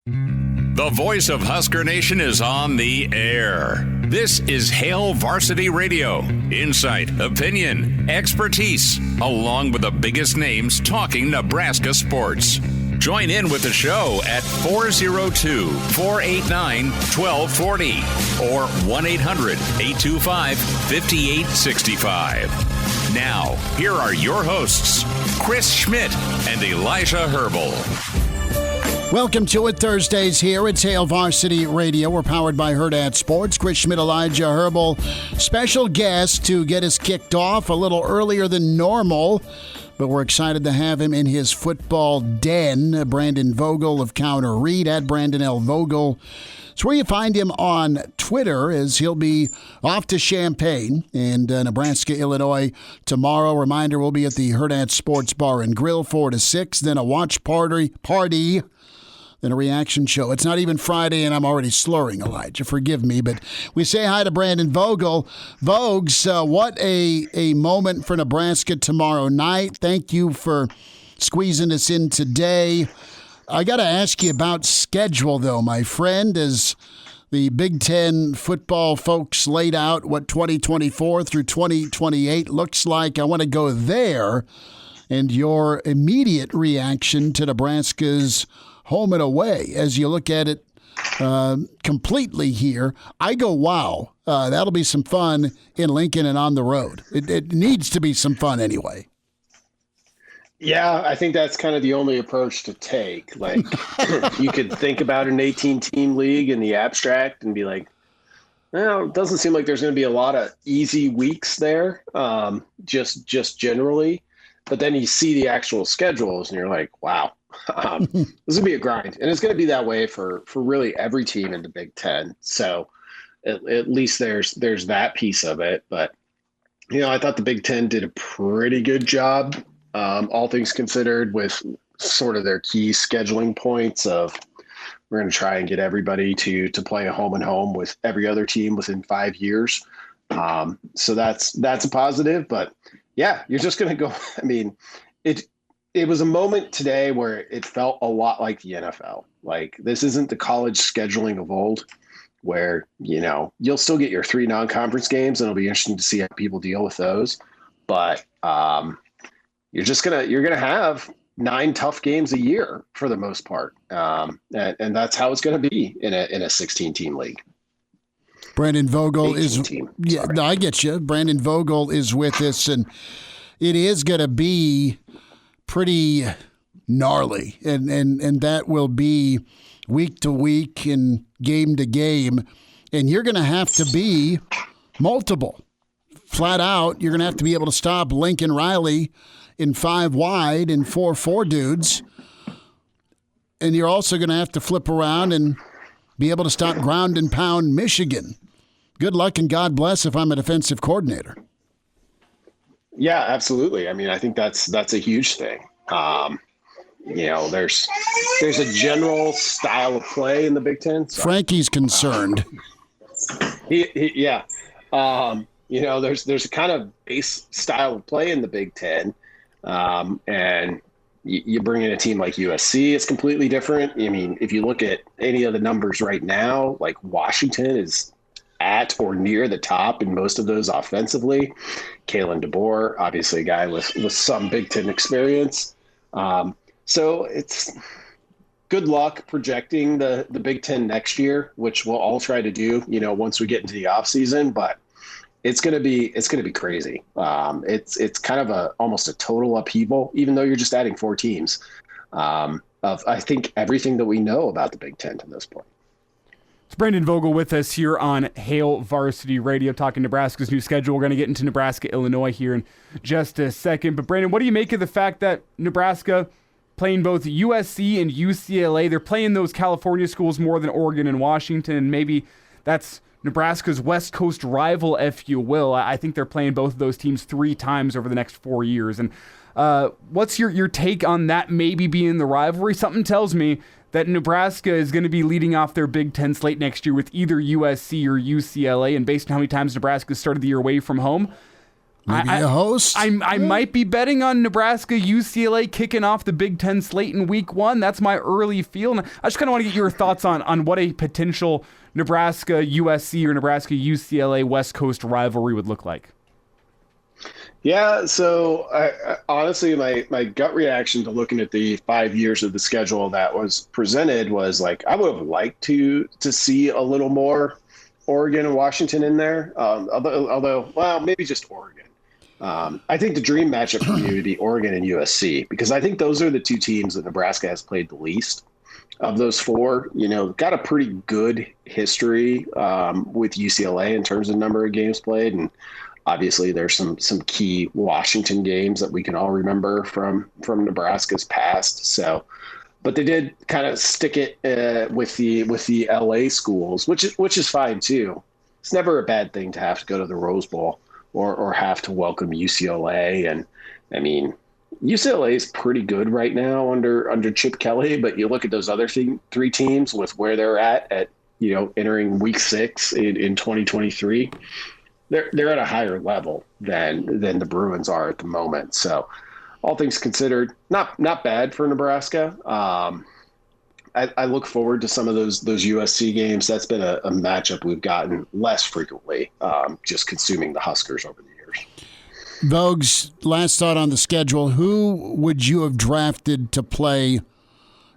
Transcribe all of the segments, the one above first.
The voice of Husker Nation is on the air. This is Hail Varsity Radio. Insight, opinion, expertise, along with the biggest names talking Nebraska sports. Join in with the show at 402-489-1240 or 1-800-825-5865. Now, here are your hosts, Chris Schmidt and Elijah Herbel. Welcome to it. Thursdays here. It's Hail Varsity Radio. We're powered by Hurrdat Sports. Chris Schmidt, Elijah Herbel. Special guest to get us kicked off a little earlier than normal, but we're excited to have him in his football den. Brandon Vogel of Counter Read at Brandon L. Vogel. It's where you find him on Twitter, as he'll be off to Champaign and Nebraska, Illinois tomorrow. Reminder, we'll be at the Hurrdat Sports Bar and Grill 4 to 6, then a watch party, then a reaction show. It's not even Friday, and I'm already slurring, Elijah. Forgive me, but we say hi to Brandon Vogel. Vogues, what a moment for Nebraska tomorrow night. Thank you for squeezing us in today. I got to ask you about schedule, though, my friend, as the Big Ten football folks laid out what 2024 through 2028 looks like. I want to go there, and your immediate reaction to Nebraska's home and away as you look at it completely here. I go, wow, that'll be some fun in Lincoln and on the road. It needs to be some fun anyway. Yeah, I think that's kind of the only approach to take. Like, you could think about an 18-team league in the abstract and be like, well, it doesn't seem like there's going to be a lot of easy weeks there, just generally. But then you see the actual schedules and you're like, wow. This is going to be a grind, and it's going to be that way for really every team in the Big Ten. So at least there's that piece of it. But, I thought the Big Ten did a pretty good job, all things considered, with sort of their key scheduling points of we're going to try and get everybody to play a home and home with every other team within 5 years. So that's a positive. But, yeah, you're just going to go – I mean, It was a moment today where it felt a lot like the NFL. Like, this isn't the college scheduling of old where, you'll still get your 3 non-conference games, and it'll be interesting to see how people deal with those. But you're going to have 9 tough games a year for the most part. And that's how it's going to be in a 16-team league. Brandon Vogel is – yeah, no, I get you. Brandon Vogel is with us, and it is going to be – pretty gnarly, and that will be week to week and game to game, and you're going to have to be multiple. Flat out, you're going to have to be able to stop Lincoln Riley in 5 wide and 4 dudes, and you're also going to have to flip around and be able to stop ground and pound Michigan. Good luck and God bless if I'm a defensive coordinator. Yeah, absolutely. I mean, I think that's a huge thing. There's a general style of play in the Big Ten. So, Frankie's concerned. Yeah. There's a kind of base style of play in the Big Ten. And you bring in a team like USC, it's completely different. I mean, if you look at any of the numbers right now, like Washington is at or near the top in most of those offensively. Kalen DeBoer, obviously a guy with some Big Ten experience. So it's good luck projecting the Big Ten next year, which we'll all try to do, once we get into the off season, but it's going to be crazy. It's kind of almost a total upheaval, even though you're just adding 4 teams, of I think everything that we know about the Big Ten to this point. It's Brandon Vogel with us here on Hail Varsity Radio, talking Nebraska's new schedule. We're going to get into Nebraska, Illinois here in just a second. But Brandon, what do you make of the fact that Nebraska playing both USC and UCLA, they're playing those California schools more than Oregon and Washington, and maybe that's Nebraska's West Coast rival, if you will. I think they're playing both of those teams 3 times over the next 4 years. And what's your take on that maybe being the rivalry? Something tells me that Nebraska is going to be leading off their Big Ten slate next year with either USC or UCLA, and based on how many times Nebraska started the year away from home, Maybe a host. I might be betting on Nebraska UCLA kicking off the Big Ten slate in week 1. That's my early feel. And I just kind of want to get your thoughts on what a potential Nebraska USC or Nebraska UCLA West Coast rivalry would look like. Yeah, so I honestly, my gut reaction to looking at the 5 years of the schedule that was presented was like, I would have liked to see a little more Oregon and Washington in there. Although, maybe just Oregon. I think the dream matchup for me would be Oregon and USC, because I think those are the two teams that Nebraska has played the least of those four. Got a pretty good history with UCLA in terms of number of games played. And obviously there's some key Washington games that we can all remember from Nebraska's past. So, but they did kind of stick it with the LA schools, which is fine too. It's never a bad thing to have to go to the Rose Bowl or have to welcome UCLA. And I mean, UCLA is pretty good right now under Chip Kelly, but you look at those other three teams with where they're at entering week 6 in 2023, they're at a higher level than the Bruins are at the moment. So all things considered, not bad for Nebraska. I look forward to some of those USC games. That's been a matchup we've gotten less frequently, just consuming the Huskers over the years. Vogues, last thought on the schedule. Who would you have drafted to play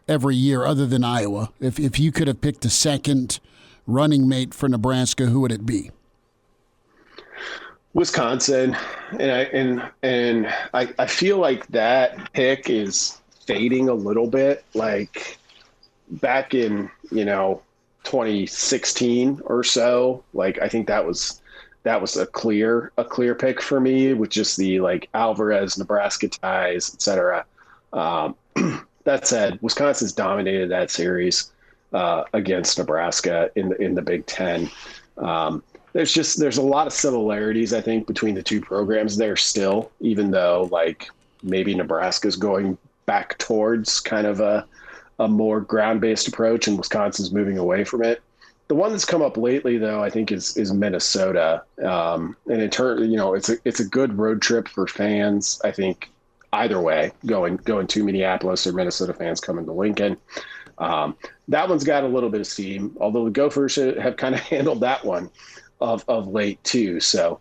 every year other than Iowa? If you could have picked a second running mate for Nebraska, who would it be? Wisconsin. And I feel like that pick is fading a little bit. Like back in 2016 or so, like I think that was a clear pick for me, with just the like Alvarez Nebraska ties, etc. That said, Wisconsin's dominated that series against Nebraska in the Big Ten. There's a lot of similarities, I think, between the two programs there still, even though like maybe Nebraska's going back towards kind of a more ground-based approach and Wisconsin's moving away from it. The one that's come up lately, though, I think is Minnesota. And in turn, it's a good road trip for fans. I think either way, going to Minneapolis or Minnesota fans coming to Lincoln. That one's got a little bit of steam, although the Gophers have kind of handled that one of late too. So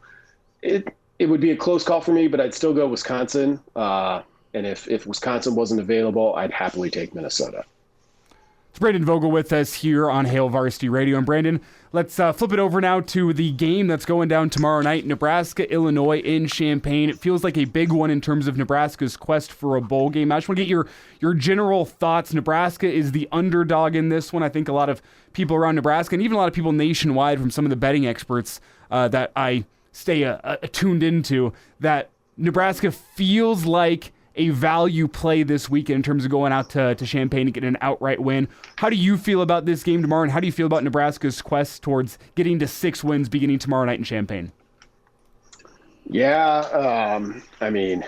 it would be a close call for me, but I'd still go Wisconsin. And if Wisconsin wasn't available, I'd happily take Minnesota. It's Brandon Vogel with us here on Hail Varsity Radio. And Brandon, let's flip it over now to the game that's going down tomorrow night, Nebraska, Illinois in Champaign. It feels like a big one in terms of Nebraska's quest for a bowl game. I just want to get your general thoughts. Nebraska is the underdog in this one. I think a lot of people around Nebraska and even a lot of people nationwide from some of the betting experts that I stay tuned into, that Nebraska feels like a value play this weekend in terms of going out to Champaign and getting an outright win. How do you feel about this game tomorrow, and how do you feel about Nebraska's quest towards getting to 6 wins beginning tomorrow night in Champaign? Yeah, I mean,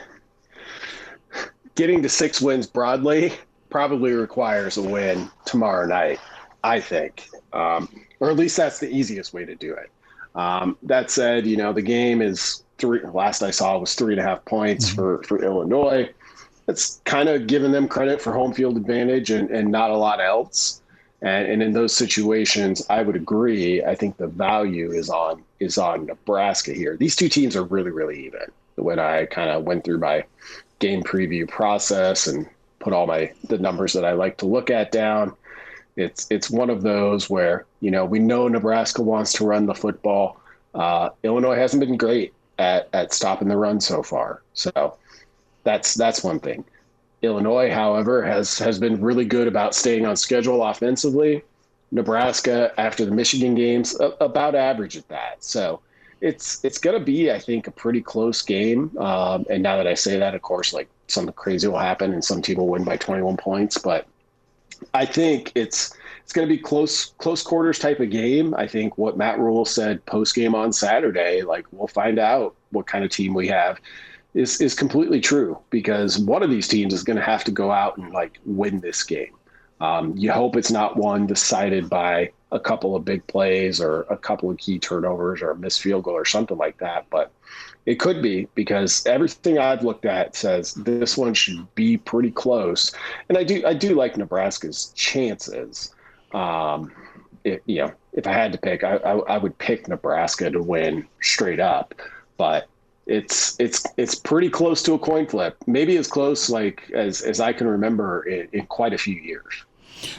getting to 6 wins broadly probably requires a win tomorrow night, I think. Or at least that's the easiest way to do it. That said, the game is last I saw was 3.5 points for Illinois. It's kind of giving them credit for home field advantage and not a lot else. And in those situations, I would agree. I think the value is on Nebraska here. These two teams are really, really even. When I kind of went through my game preview process and put all the numbers that I like to look at down, it's one of those where, we know Nebraska wants to run the football. Illinois hasn't been great at stopping the run so far. So that's one thing. Illinois, however, has been really good about staying on schedule offensively. Nebraska, after the Michigan games, about average at that. So it's going to be, I think, a pretty close game. And now that I say that, of course, like something crazy will happen and some team will win by 21 points. But I think it's going to be close quarters type of game. I think what Matt Rule said post game on Saturday, like we'll find out what kind of team we have, is completely true, because one of these teams is going to have to go out and like win this game. You hope it's not one decided by a couple of big plays or a couple of key turnovers or a missed field goal or something like that. But it could be, because everything I've looked at says this one should be pretty close. And I do like Nebraska's chances. If I had to pick, I would pick Nebraska to win straight up, but it's pretty close to a coin flip. Maybe as close as I can remember in quite a few years.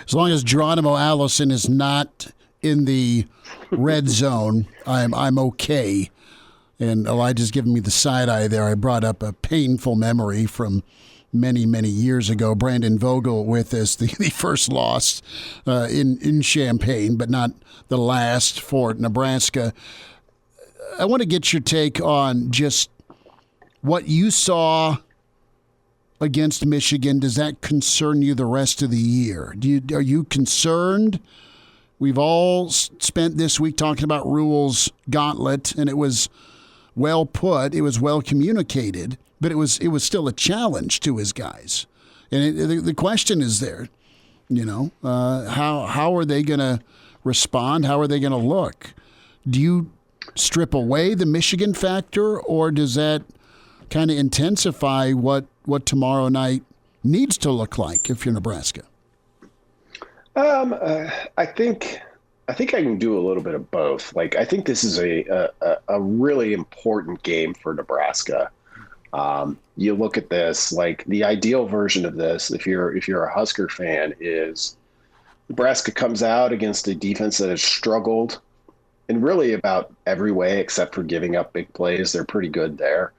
As long as Geronimo Allison is not in the red zone, I'm okay. And Elijah's giving me the side eye there. I brought up a painful memory from many, many years ago. Brandon Vogel with us, the first loss in Champaign, but not the last for Nebraska. I want to get your take on just what you saw against Michigan. Does that concern you the rest of the year? Are you concerned? We've all spent this week talking about Rule's gauntlet, and it was well put. It was well communicated, but it was still a challenge to his guys. And the question is there, how are they going to respond? How are they going to look? Do you strip away the Michigan factor, or does that kind of intensify what tomorrow night needs to look like if you're Nebraska? I think I can do a little bit of both. I think this is a really important game for Nebraska. You look at this, the ideal version of this, if you're a Husker fan, is Nebraska comes out against a defense that has struggled in really about every way except for giving up big plays. They're pretty good there.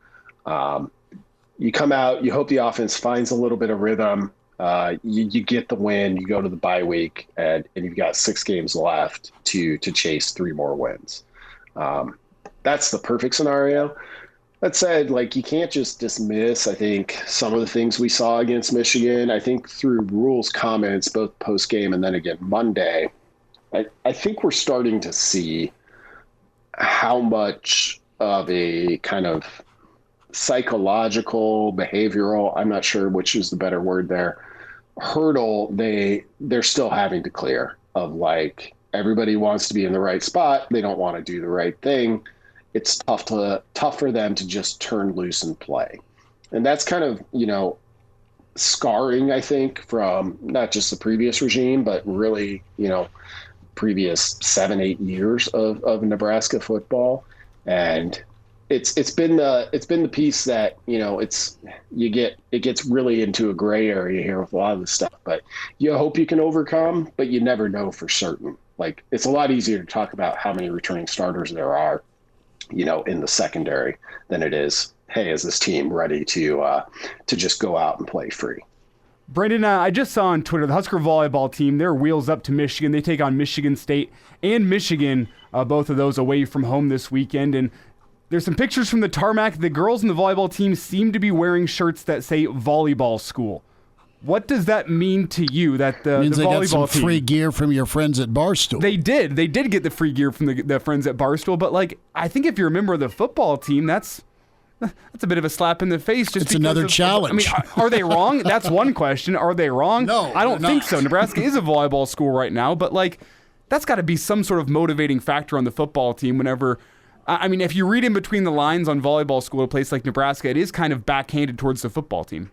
You come out, you hope the offense finds a little bit of rhythm. You get the win, you go to the bye week, and you've got 6 games left to chase 3 more wins. That's the perfect scenario. That said, you can't just dismiss, I think, some of the things we saw against Michigan. I think through Rule's comments, both post-game and then again Monday, I think we're starting to see how much of a kind of psychological, behavioral, I'm not sure which is the better word there, hurdle they're still having to clear of everybody wants to be in the right spot. They don't want to do the right thing. It's tough for them to just turn loose and play. And that's kind of, scarring, I think, from not just the previous regime, but really, previous 7-8 years of Nebraska football. And it's been the piece that, it gets really into a gray area here with a lot of this stuff, but you hope you can overcome, but you never know for certain. It's a lot easier to talk about how many returning starters there are, in the secondary than it is, hey, is this team ready to just go out and play free? Brandon, I just saw on Twitter the Husker volleyball team, they're wheels up to Michigan. They take on Michigan State and Michigan, both of those away from home this weekend. And there's some pictures from the tarmac. The girls in the volleyball team seem to be wearing shirts that say volleyball school. What does that mean to you? That the means the they volleyball got some team, free gear from your friends at Barstool. They did get the free gear from the friends at Barstool. But I think if you're a member of the football team, that's a bit of a slap in the face. Just it's another challenge. Are they wrong? That's one question. Are they wrong? No, I don't think so. Nebraska is a volleyball school right now, but that's got to be some sort of motivating factor on the football team whenever. If you read in between the lines on volleyball school at a place like Nebraska, it is kind of backhanded towards the football team.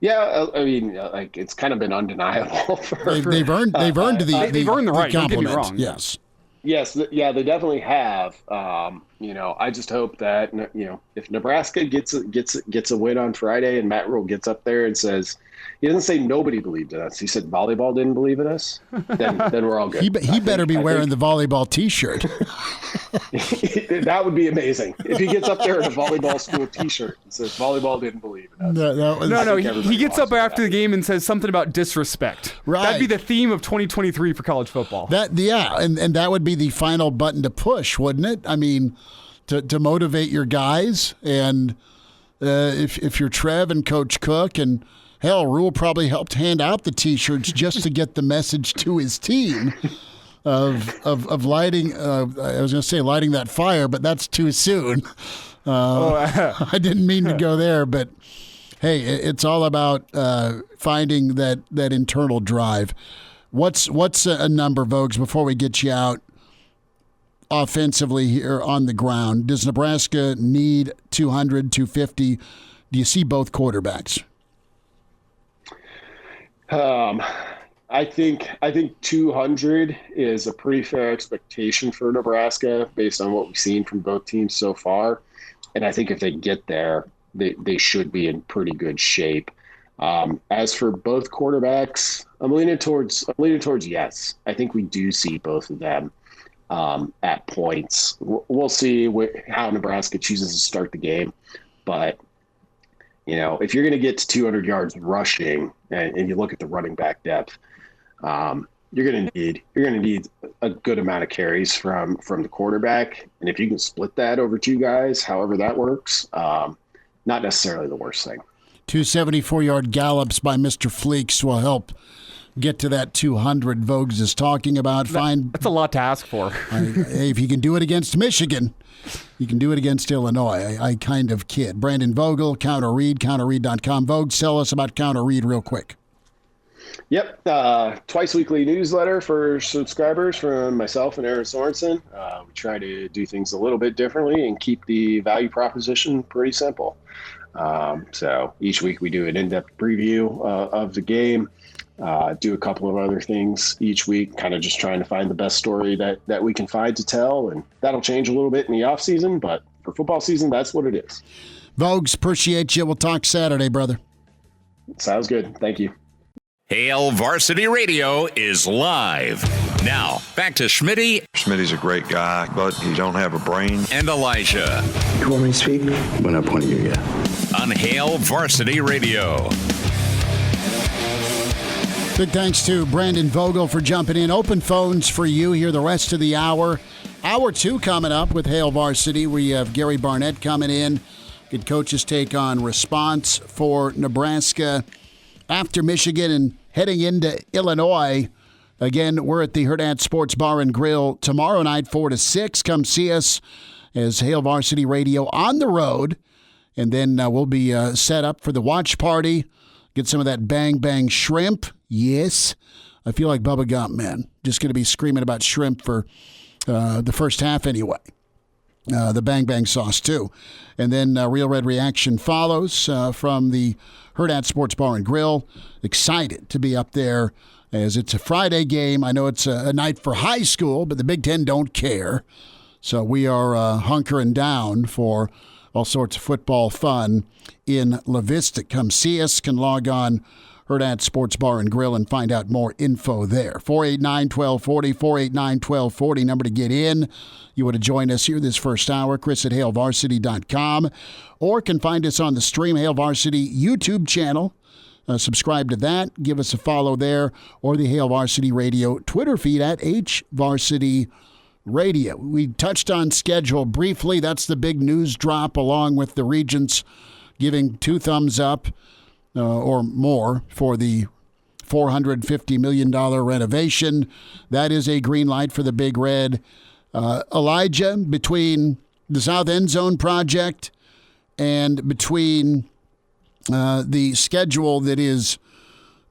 Yeah, it's kind of been undeniable. They've earned the right. Don't get me wrong. Yes. Yes, they definitely have. I just hope that if Nebraska gets a win on Friday and Matt Rule gets up there and says, he doesn't say nobody believed in us. He said volleyball didn't believe in us. Then we're all good. He better be wearing the volleyball T-shirt. That would be amazing if he gets up there in a volleyball school T-shirt and says volleyball didn't believe in us. No. He gets up after the game and says something about disrespect. Right. That'd be the theme of 2023 for college football. And that would be the final button to push, wouldn't it? To motivate your guys, and if you're Trev and Coach Cook, and hell, Rule probably helped hand out the T-shirts just to get the message to his team of lighting. I was going to say lighting that fire, but that's too soon. I didn't mean to go there, but Hey, it's all about finding that internal drive. What's a number, Vogues, before we get you out offensively here on the ground? Does Nebraska need 200, 250? Do you see both quarterbacks? I think 200 is a pretty fair expectation for Nebraska based on what we've seen from both teams so far. And I think if they get there, they should be in pretty good shape. As for both quarterbacks, I'm leaning towards yes. I think we do see both of them at points. We'll see how Nebraska chooses to start the game, but if you're going to get to 200 yards rushing, and you look at the running back depth, you're going to need a good amount of carries from the quarterback, and if you can split that over two guys, however that works, not necessarily the worst thing. 274-yard gallops by Mr. Fleeks will help get to that 200 Vogues is talking about. That's a lot to ask for. If you can do it against Michigan, you can do it against Illinois. I kind of kid. Brandon Vogel, Counter Read, counterread.com. Vogues, tell us about Counter Read real quick. Yep. Twice weekly newsletter for subscribers from myself and Aaron Sorensen. We try to do things a little bit differently and keep the value proposition pretty simple. So each week we do an in-depth preview of the game, do a couple of other things each week, kind of just trying to find the best story that we can find to tell. And that'll change a little bit in the off season, but for football season, that's what it is. Vogues, appreciate you. We'll talk Saturday, brother. Sounds good. Thank you. Hail Varsity Radio is live. Now, back to Schmitty. Schmitty's a great guy, but he don't have a brain. And Elijah. You want me to speak? When I point at you, yeah. On Hail Varsity Radio. Big thanks to Brandon Vogel for jumping in. Open phones for you here the rest of the hour. Hour 2 coming up with Hail Varsity. We have Gary Barnett coming in. Good coach's take on response for Nebraska after Michigan and heading into Illinois. Again, we're at the Hurrdat Sports Bar and Grill tomorrow night, 4 to 6. Come see us as Hail Varsity Radio on the road. And then we'll be set up for the watch party. Get some of that Bang Bang shrimp. Yes. I feel like Bubba Gump, man. Just going to be screaming about shrimp for the first half anyway. The Bang Bang sauce, too. And then Real Red Reaction follows from the Hurrdat Sports Bar and Grill. Excited to be up there as it's a Friday game. I know it's a night for high school, but the Big Ten don't care. So we are hunkering down for all sorts of football fun in La Vista. Come see us. Can log on Hurrdat Sports Bar and Grill and find out more info there. 489-1240, 489-1240, number to get in. You want to join us here this first hour, Chris at HailVarsity.com, or can find us on the Stream Hail Varsity YouTube channel. Subscribe to that. Give us a follow there, or the Hail Varsity Radio Twitter feed at HVarsity Radio. We touched on schedule briefly. That's the big news drop, along with the Regents giving 2 thumbs up or more for the $450 million renovation. That is a green light for the Big Red. Elijah, between the South End Zone project and between the schedule that is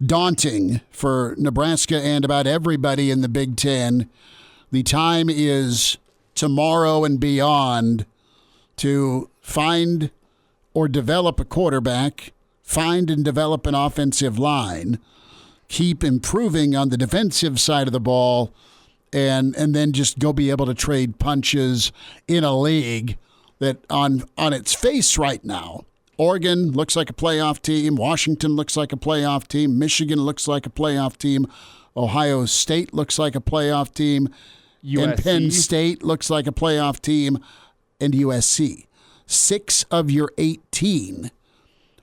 daunting for Nebraska and about everybody in the Big Ten, the time is tomorrow and beyond to find or develop a quarterback, find and develop an offensive line, keep improving on the defensive side of the ball, and then just go be able to trade punches in a league that on its face right now, Oregon looks like a playoff team, Washington looks like a playoff team, Michigan looks like a playoff team, Ohio State looks like a playoff team, USC. And Penn State looks like a playoff team, and USC. 6 of your 18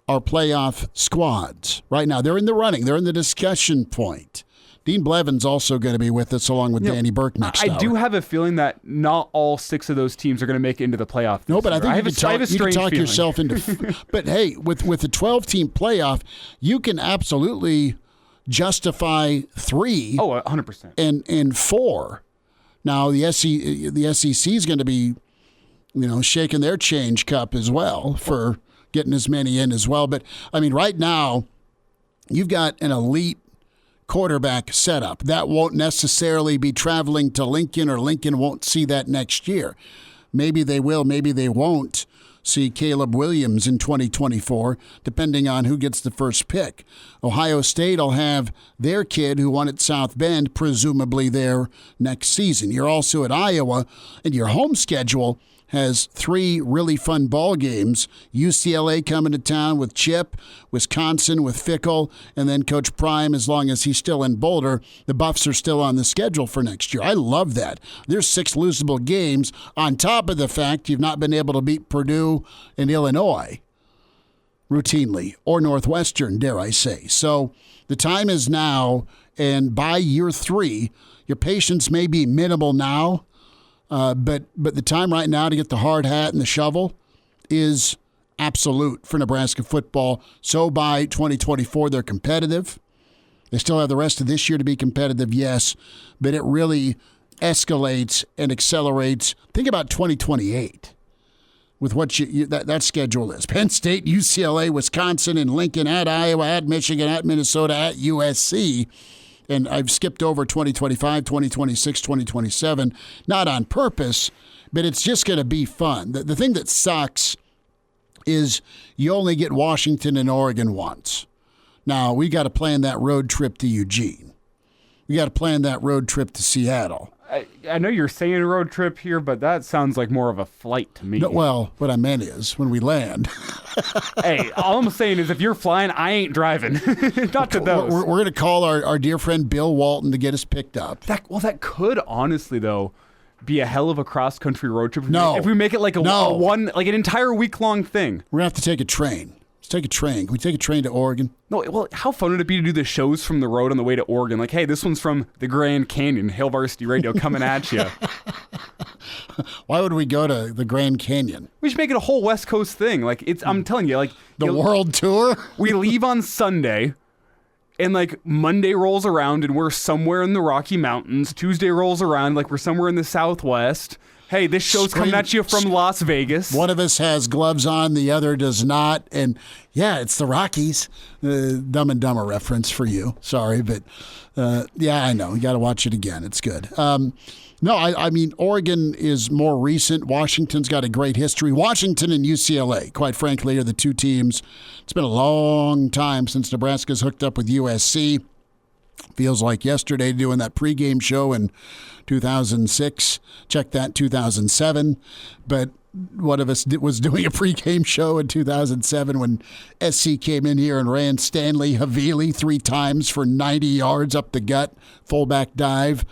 are playoff squads right now. They're in the running. They're in the discussion point. Dean Blevins also going to be with us along with Danny Burke next hour. I do have a feeling that not all 6 of those teams are going to make it into the playoff. No, but I think you can talk yourself into. But hey, with the 12-team playoff, you can absolutely justify 3. Oh, 100%. And 4. Now the SEC is going to be, shaking their change cup as well for getting as many in as well. But, I mean, right now, you've got an elite quarterback setup. That won't necessarily be traveling to Lincoln, or Lincoln won't see that next year. Maybe they will, maybe they won't see Caleb Williams in 2024, depending on who gets the first pick. Ohio State will have their kid who won at South Bend, presumably there next season. You're also at Iowa, and your home schedule has 3 really fun ball games. UCLA coming to town with Chip, Wisconsin with Fickle, and then Coach Prime, as long as he's still in Boulder. The Buffs are still on the schedule for next year. I love that. There's 6 losable games on top of the fact you've not been able to beat Purdue and Illinois routinely, or Northwestern, dare I say. So the time is now, and by year 3, your patience may be minimal now, but the time right now to get the hard hat and the shovel is absolute for Nebraska football. So by 2024, they're competitive. They still have the rest of this year to be competitive, yes, but it really escalates and accelerates. Think about 2028 with what that schedule is. Penn State, UCLA, Wisconsin, and Lincoln, at Iowa, at Michigan, at Minnesota, at USC. And I've skipped over 2025, 2026, 2027, not on purpose, but it's just going to be fun. The thing that sucks is you only get Washington and Oregon once. Now, we got to plan that road trip to Eugene. We got to plan that road trip to Seattle. I know you're saying a road trip here, but that sounds like more of a flight to me. No, well, what I meant is when we land. Hey, all I'm saying is if you're flying, I ain't driving. Not to those. We're going to call our dear friend Bill Walton to get us picked up. That could honestly, though, be a hell of a cross-country road trip. No. If we make it like an entire week-long thing. We're going to have to take a train. Let's take a train. Can we take a train to Oregon? No, well, how fun would it be to do the shows from the road on the way to Oregon? Like, hey, this one's from the Grand Canyon, Hail Varsity Radio coming at you. Why would we go to the Grand Canyon? We should make it a whole West Coast thing. Like, I'm telling you, like the world tour. We leave on Sunday, and like Monday rolls around, and we're somewhere in the Rocky Mountains. Tuesday rolls around, like we're somewhere in the Southwest. Hey, this show's coming at you from Las Vegas. One of us has gloves on, the other does not. And, yeah, it's the Rockies. Dumb and Dumber reference for you. Sorry, but, yeah, I know. You got to watch it again. It's good. No, I mean, Oregon is more recent. Washington's got a great history. Washington and UCLA, quite frankly, are the two teams. It's been a long time since Nebraska's hooked up with USC. Feels like yesterday doing that pregame show in 2006. Check that, 2007. But one of us was doing a pregame show in 2007 when SC came in here and ran Stanley Havili 3 times for 90 yards up the gut, fullback dive.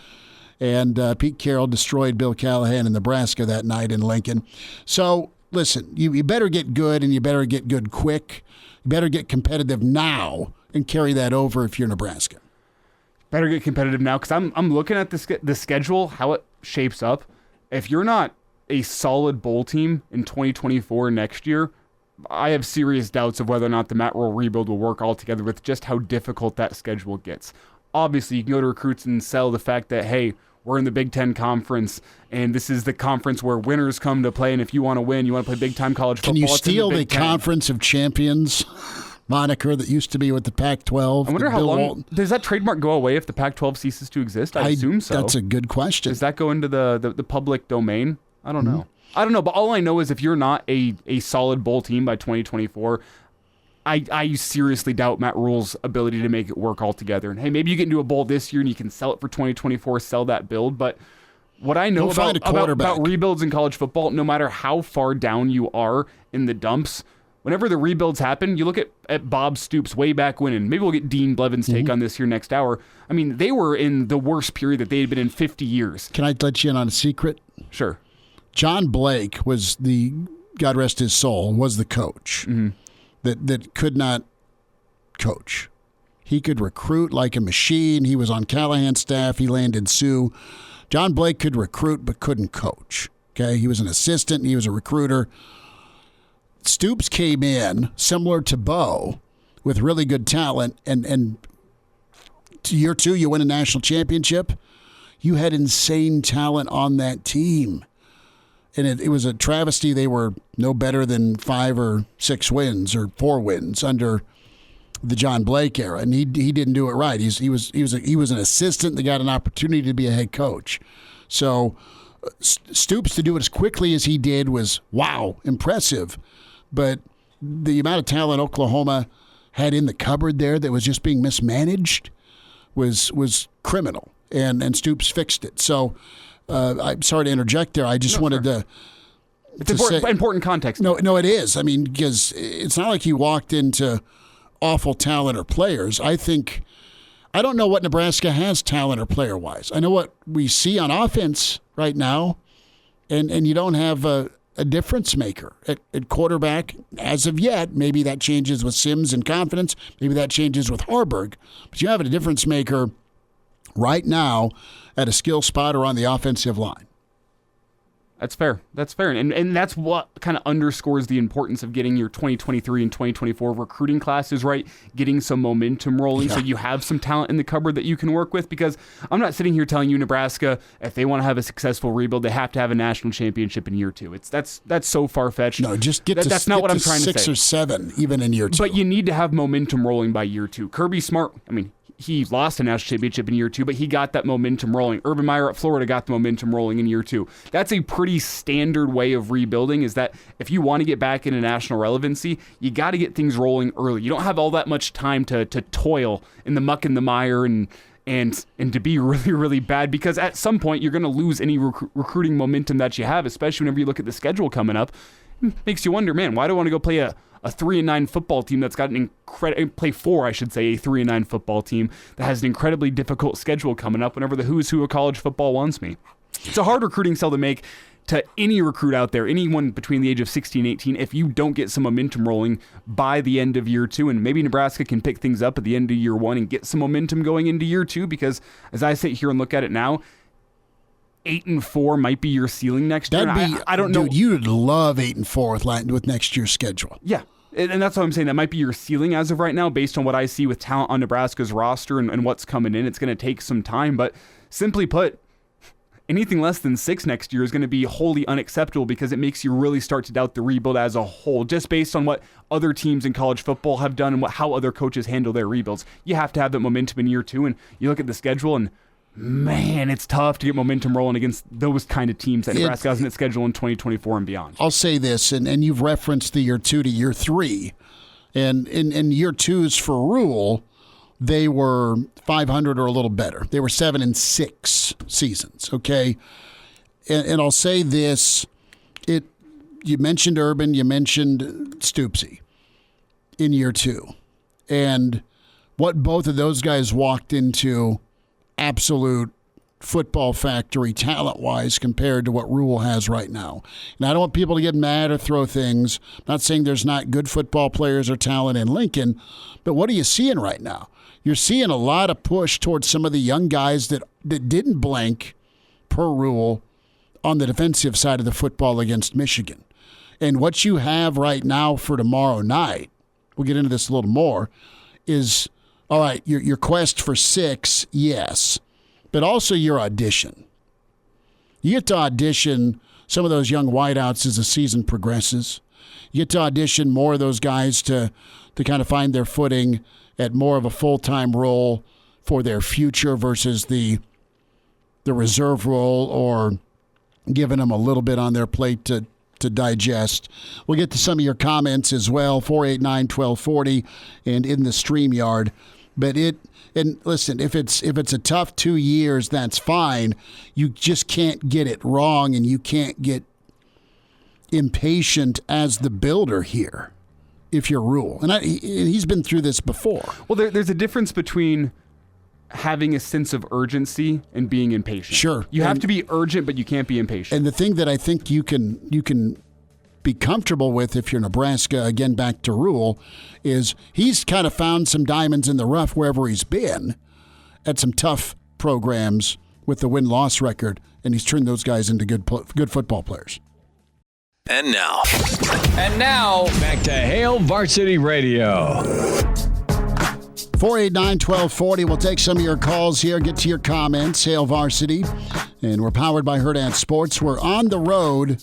And Pete Carroll destroyed Bill Callahan in Nebraska that night in Lincoln. So, listen, you better get good, and you better get good quick. You better get competitive now and carry that over if you're Nebraska. Better get competitive now, because I'm looking at the schedule, how it shapes up. If you're not a solid bowl team in 2024 next year, I have serious doubts of whether or not the Matt Rule rebuild will work altogether with just how difficult that schedule gets. Obviously, you can go to recruits and sell the fact that, hey, we're in the Big Ten Conference, and this is the conference where winners come to play, and if you want to win, you want to play big-time college football. Can you steal the Conference of Champions moniker that used to be with the Pac-12? I wonder how long does that trademark go away if the Pac-12 ceases to exist? I assume so. That's a good question. Does that go into the public domain? I don't know. I don't know, but all I know is if you're not a solid bowl team by 2024, I seriously doubt Matt Rule's ability to make it work altogether. And hey, maybe you get into a bowl this year and you can sell it for 2024, sell that build. But what I know about rebuilds in college football, no matter how far down you are in the dumps, whenever the rebuilds happen, you look at Bob Stoops way back when, and maybe we'll get Dean Blevins' take on this here next hour. I mean, they were in the worst period that they had been in 50 years. Can I let you in on a secret? Sure. John Blake was God rest his soul, was the coach that could not coach. He could recruit like a machine. He was on Callahan's staff. He landed Sioux. John Blake could recruit but couldn't coach. Okay, he was an assistant and he was a recruiter. Stoops came in similar to Bo with really good talent, and year 2 you win a national championship. You had insane talent on that team. And it was a travesty. They were no better than 5 or 6 wins or 4 wins under the John Blake era, and he didn't do it right. He was an assistant that got an opportunity to be a head coach. So Stoops to do it as quickly as he did was, wow, impressive. But the amount of talent Oklahoma had in the cupboard there that was just being mismanaged was criminal, and Stoops fixed it. So I'm sorry to interject there. I just wanted to. It's important context. No, it is. I mean, because it's not like he walked into awful talent or players. I don't know what Nebraska has talent or player-wise. I know what we see on offense right now, and you don't have a difference maker at quarterback as of yet. Maybe that changes with Sims and confidence. Maybe that changes with Harburg. But you have a difference maker right now at a skill spot or on the offensive line. That's fair. And that's what kind of underscores the importance of getting your 2023 and 2024 recruiting classes right, getting some momentum rolling so you have some talent in the cupboard that you can work with, because I'm not sitting here telling you Nebraska, if they want to have a successful rebuild, they have to have a national championship in year 2. That's so far-fetched. No, just that's not what I'm trying to say. 6 or 7 even in year 2. But you need to have momentum rolling by year 2. Kirby Smart, I mean, he lost a national championship in year 2, but he got that momentum rolling. Urban Meyer at Florida got the momentum rolling in year 2. That's a pretty standard way of rebuilding, is that if you want to get back into national relevancy, you got to get things rolling early. You don't have all that much time to toil in the muck and the mire and to be really, really bad, because at some point you're going to lose any recruiting momentum that you have, especially whenever you look at the schedule coming up. It makes you wonder, man, why do I want to go play a 3-9 football team that's got an play for, I should say, a 3-9 football team that has an incredibly difficult schedule coming up whenever the who's who of college football wants me? It's a hard recruiting sell to make to any recruit out there, anyone between the age of 16 and 18, if you don't get some momentum rolling by the end of year 2. And maybe Nebraska can pick things up at the end of year 1 and get some momentum going into year 2, because as I sit here and look at it now, 8-4 might be your ceiling next year. I don't know. Dude, you'd love 8-4 with next year's schedule. Yeah. And that's what I'm saying. That might be your ceiling as of right now, based on what I see with talent on Nebraska's roster and what's coming in. It's going to take some time. But simply put, anything less than 6 next year is going to be wholly unacceptable, because it makes you really start to doubt the rebuild as a whole, just based on what other teams in college football have done and how other coaches handle their rebuilds. You have to have that momentum in year 2. And you look at the schedule and, man, it's tough to get momentum rolling against those kind of teams that Nebraska has in its schedule in 2024 and beyond. I'll say this, and you've referenced the year 2 to year 3. And in year 2's for Rule, they were 500 or a little better. They were 7-6 seasons, okay? And I'll say this, you mentioned Urban, you mentioned Stoopsy in year 2. And what both of those guys walked into, absolute football factory talent-wise compared to what Rule has right now. And I don't want people to get mad or throw things. I'm not saying there's not good football players or talent in Lincoln, but what are you seeing right now? You're seeing a lot of push towards some of the young guys that didn't blink, per Rule, on the defensive side of the football against Michigan. And what you have right now for tomorrow night, we'll get into this a little more, is, all right, your quest for 6, yes, but also your audition. You get to audition some of those young wideouts as the season progresses. You get to audition more of those guys to kind of find their footing at more of a full-time role for their future versus the reserve role, or giving them a little bit on their plate to digest. We'll get to some of your comments as well, 489-1240 and in the StreamYard. But and listen, if it's a tough 2 years, that's fine. You just can't get it wrong, and you can't get impatient as the builder here if you're Rule. And he's been through this before. Well, there's a difference between having a sense of urgency and being impatient. Sure. You have to be urgent, but you can't be impatient. And the thing that I think you can be comfortable with if you're Nebraska, again back to Rule, is he's kind of found some diamonds in the rough wherever he's been at some tough programs with the win-loss record, and he's turned those guys into good football players. And now, back to Hail Varsity Radio. 489-1240. We'll take some of your calls here, get to your comments. Hail Varsity And we're powered by Hurrdat Sports. We're on the road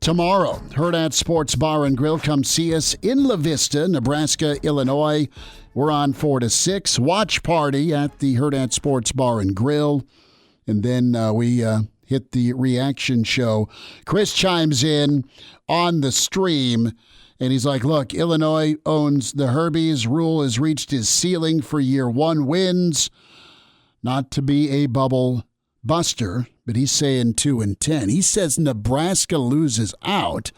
tomorrow. Hurrdat Sports Bar and Grill. Come see us in La Vista, Nebraska, Illinois. We're on 4 to 6. Watch party at the Hurrdat Sports Bar and Grill. And then we hit the reaction show. Chris chimes in on the stream, and he's like, look, Illinois owns the Herbies. Rule has reached his ceiling for year one wins. Not to be a bubble buster, but he's saying 2-10. He says Nebraska loses out.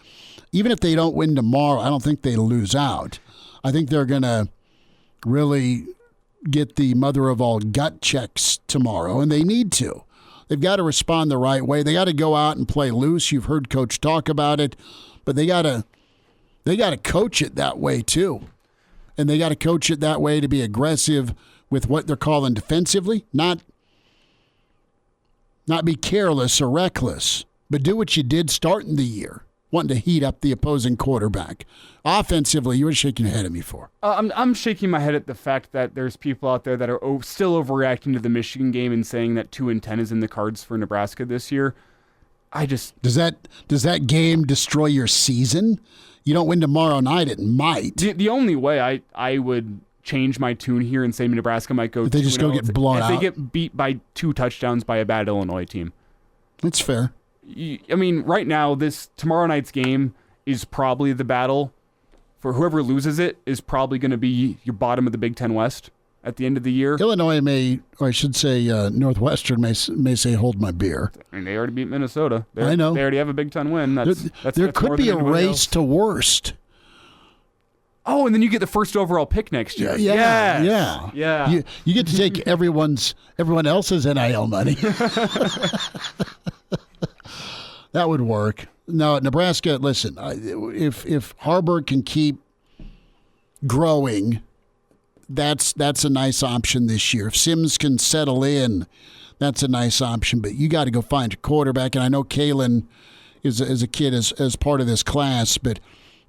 Even if they don't win tomorrow, I don't think they lose out. I think they're going to really get the mother of all gut checks tomorrow, and they need to. They've got to respond the right way. They got to go out and play loose. You've heard Coach talk about it, but they got to coach it that way too. And they got to coach it that way to be aggressive with what they're calling defensively, not be careless or reckless, but do what you did starting the year, wanting to heat up the opposing quarterback. Offensively, you were shaking your head at me for. I'm shaking my head at the fact that there's people out there that are still overreacting to the Michigan game and saying that 2-10 is in the cards for Nebraska this year. Does that game destroy your season? You don't win tomorrow night, it might. The only way I would change my tune here and say Nebraska might go. If they just go get blown out. If they get beat by 2 touchdowns by a bad Illinois team. That's fair. I mean, right now, this tomorrow night's game is probably the battle for whoever loses it is probably going to be your bottom of the Big Ten West at the end of the year. Illinois may, or I should say Northwestern may say, hold my beer. I mean, they already beat Minnesota. I know. They already have a Big Ten win. There could be a race to worst. Oh, and then you get the first overall pick next year. Yeah. You get to take everyone else's NIL money. That would work. No, Nebraska, listen, if Harburg can keep growing, that's a nice option this year. If Sims can settle in, that's a nice option. But you got to go find a quarterback. And I know Kalen is a kid as part of this class, but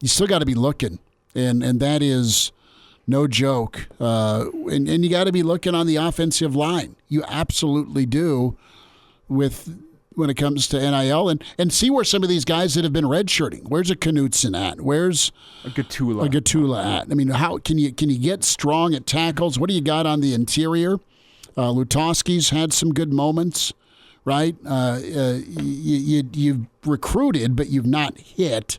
you still got to be looking. And that is no joke. And you got to be looking on the offensive line. You absolutely do when it comes to NIL. And see where some of these guys that have been redshirting. Where's a Knutson at? Where's a Gatula at? I mean, how can you get strong at tackles? What do you got on the interior? Lutoski's had some good moments, right? You've recruited, but you've not hit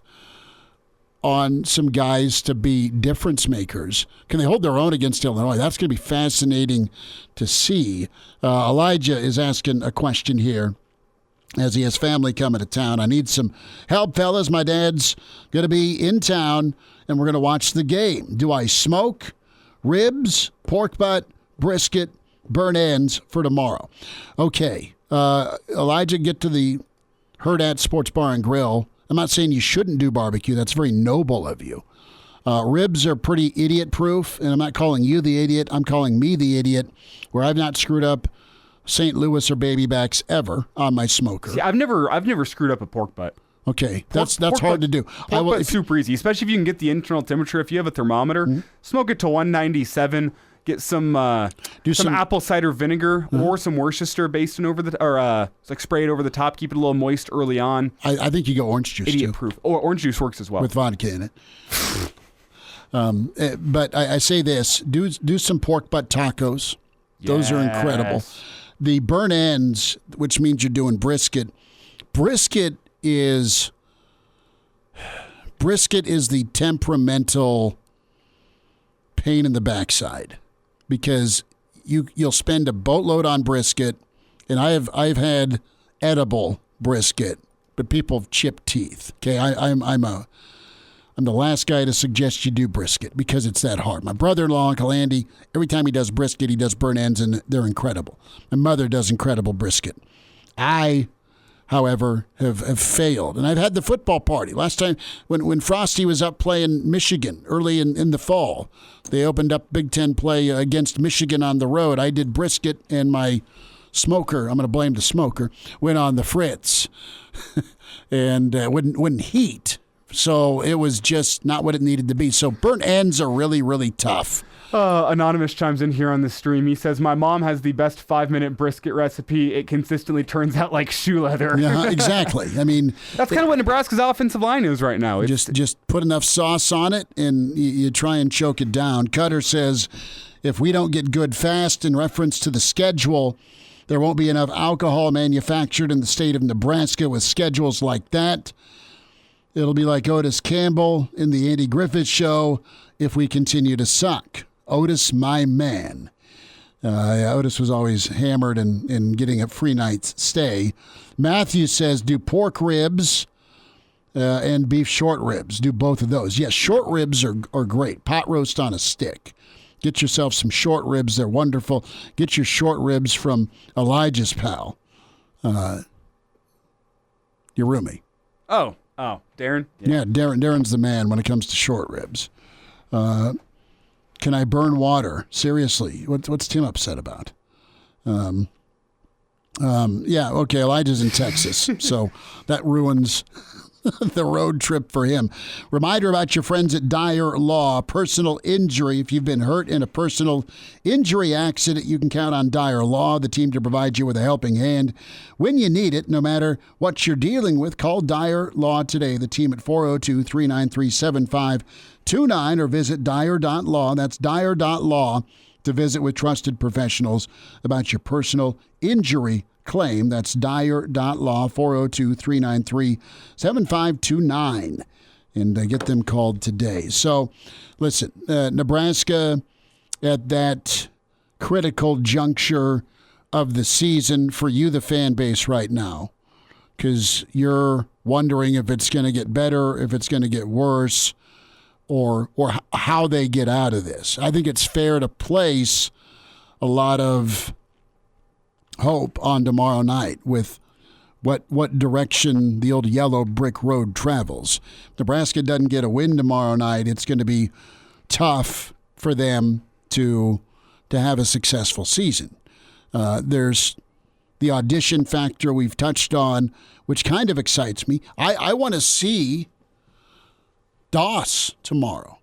on some guys to be difference makers. Can they hold their own against Illinois? That's going to be fascinating to see. Elijah is asking a question here as he has family coming to town. I need some help, fellas. My dad's going to be in town, and we're going to watch the game. Do I smoke ribs, pork butt, brisket, burn ends for tomorrow? Okay. Elijah, get to the Hurrdat Sports Bar and Grill. I'm not saying you shouldn't do barbecue. That's very noble of you. Ribs are pretty idiot-proof, and I'm not calling you the idiot. I'm calling me the idiot, where I've not screwed up St. Louis or baby backs ever on my smoker. See, I've never screwed up a pork butt. Okay, that's hard to do. Pork butt's super easy, especially if you can get the internal temperature. If you have a thermometer, smoke it to 197. Get some apple cider vinegar or some Worcester based over like spray it over the top. Keep it a little moist early on. I think you go orange juice. Idiot too. proof. Or orange juice works as well with vodka in it. But I say this: do some pork butt tacos. Those are incredible. The burn ends, which means you're doing brisket. Brisket is the temperamental pain in the backside. Because you'll spend a boatload on brisket, and I've had edible brisket, but people have chipped teeth. Okay, I'm the last guy to suggest you do brisket because it's that hard. My brother-in-law, Uncle Andy, every time he does brisket, he does burn ends, and they're incredible. My mother does incredible brisket. I, however, have failed. And I've had the football party. Last time when Frosty was up playing Michigan early in the fall, they opened up Big Ten play against Michigan on the road. I did brisket, and my smoker, I'm going to blame the smoker, went on the fritz and wouldn't heat. So it was just not what it needed to be. So burnt ends are really, really tough. Anonymous chimes in here on the stream. He says, my mom has the best 5-minute brisket recipe. It consistently turns out like shoe leather. Yeah, exactly. I mean, that's kind of what Nebraska's offensive line is right now. Just put enough sauce on it and you try and choke it down. Cutter says, if we don't get good fast in reference to the schedule, there won't be enough alcohol manufactured in the state of Nebraska with schedules like that. It'll be like Otis Campbell in the Andy Griffith Show if we continue to suck. Otis, my man. Otis was always hammered and getting a free night's stay. Matthew says, do pork ribs and beef short ribs. Do both of those. Yes, short ribs are great. Pot roast on a stick. Get yourself some short ribs. They're wonderful. Get your short ribs from Elijah's pal, your roomie. Oh, Darren? Yeah, Darren's the man when it comes to short ribs. Can I burn water? Seriously, what's Tim upset about? Yeah, okay, Elijah's in Texas, so that ruins the road trip for him. Reminder about your friends at Dyer Law. Personal injury. If you've been hurt in a personal injury accident, you can count on Dyer Law, the team to provide you with a helping hand when you need it. No matter what you're dealing with, call Dyer Law today. The team at 402-393-7529 or visit Dyer.law. That's Dyer.law to visit with trusted professionals about your personal injury claim. That's Dyer.law, 402-393-7529. And get them called today. So, listen, Nebraska at that critical juncture of the season for you, the fan base right now, because you're wondering if it's going to get better, if it's going to get worse, or how they get out of this. I think it's fair to place a lot of hope on tomorrow night with what direction the old yellow brick road travels. Nebraska doesn't get a win tomorrow night, it's going to be tough for them to have a successful season. There's the audition factor we've touched on, which kind of excites me. I want to see Doss tomorrow.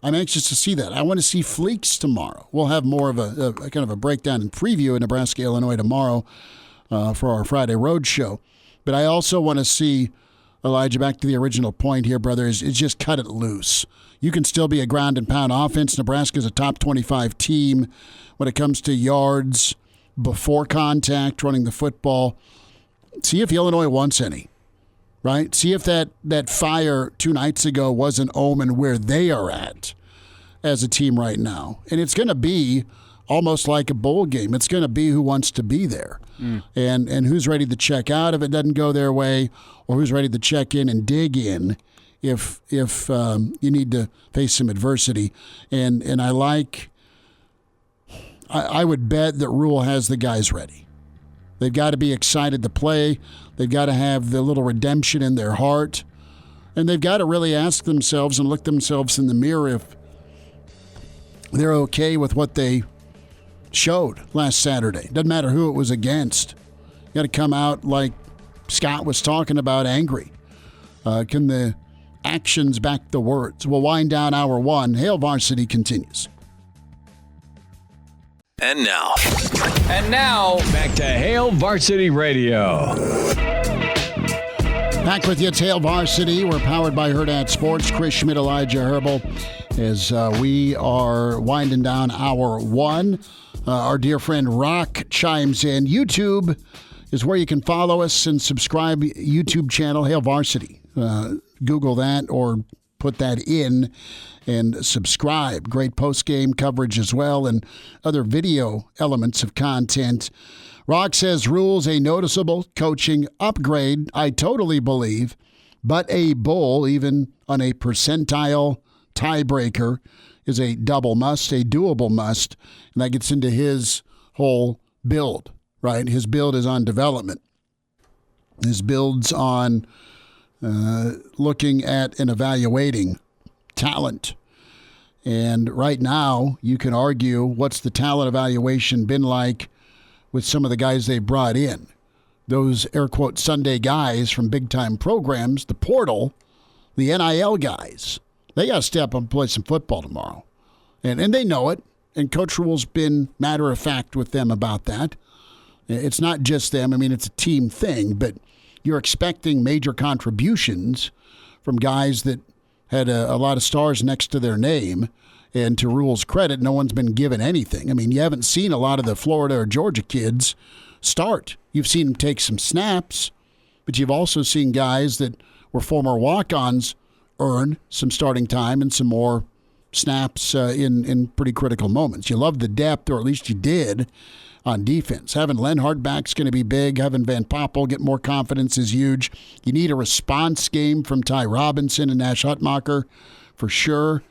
I'm anxious to see that. I want to see Fleeks tomorrow. We'll have more of a kind of a breakdown and preview in Nebraska, Illinois tomorrow for our Friday road show. But I also want to see, Elijah, back to the original point here, brother, is just cut it loose. You can still be a ground and pound offense. Nebraska's a top 25 team when it comes to yards before contact, running the football. See if Illinois wants any. Right? See if that fire 2 nights ago was an omen where they are at as a team right now. And it's going to be almost like a bowl game. It's going to be who wants to be there and who's ready to check out if it doesn't go their way, or who's ready to check in and dig in if you need to face some adversity. And I would bet that Rule has the guys ready. They've got to be excited to play. They've got to have the little redemption in their heart. And they've got to really ask themselves and look themselves in the mirror if they're okay with what they showed last Saturday. Doesn't matter who it was against. You got to come out like Scott was talking about, angry. Can the actions back the words? We'll wind down hour one. Hail Varsity continues. And now, back to Hail Varsity Radio. Back with you, it's Hail Varsity. We're powered by Hurrdat Sports. Schmidt, Elijah Herbel, as we are winding down hour one. Our dear friend Rock chimes in. YouTube is where you can follow us and subscribe. YouTube channel, Hail Varsity. Google that or put that in and subscribe. Great post-game coverage as well and other video elements of content. Rock says Rule's a noticeable coaching upgrade. I totally believe, but a bowl, even on a percentile tiebreaker, is a double must, a doable must, and that gets into his whole build, right? His build is on development. His build's on looking at and evaluating talent. And right now, you can argue, what's the talent evaluation been like with some of the guys they brought in? Those air quote Sunday guys from big-time programs, the portal, the NIL guys. They got to step up and play some football tomorrow. And they know it. And Coach Rule's been matter of fact with them about that. It's not just them. I mean, it's a team thing, but you're expecting major contributions from guys that had a lot of stars next to their name. And to Rule's credit, no one's been given anything. I mean, you haven't seen a lot of the Florida or Georgia kids start. You've seen them take some snaps, but you've also seen guys that were former walk-ons earn some starting time and some more snaps in pretty critical moments. You love the depth, or at least you did, on defense. Having Lenhart back is going to be big. Having Van Poppel get more confidence is huge. You need a response game from Ty Robinson and Nash Hutmacher for sure.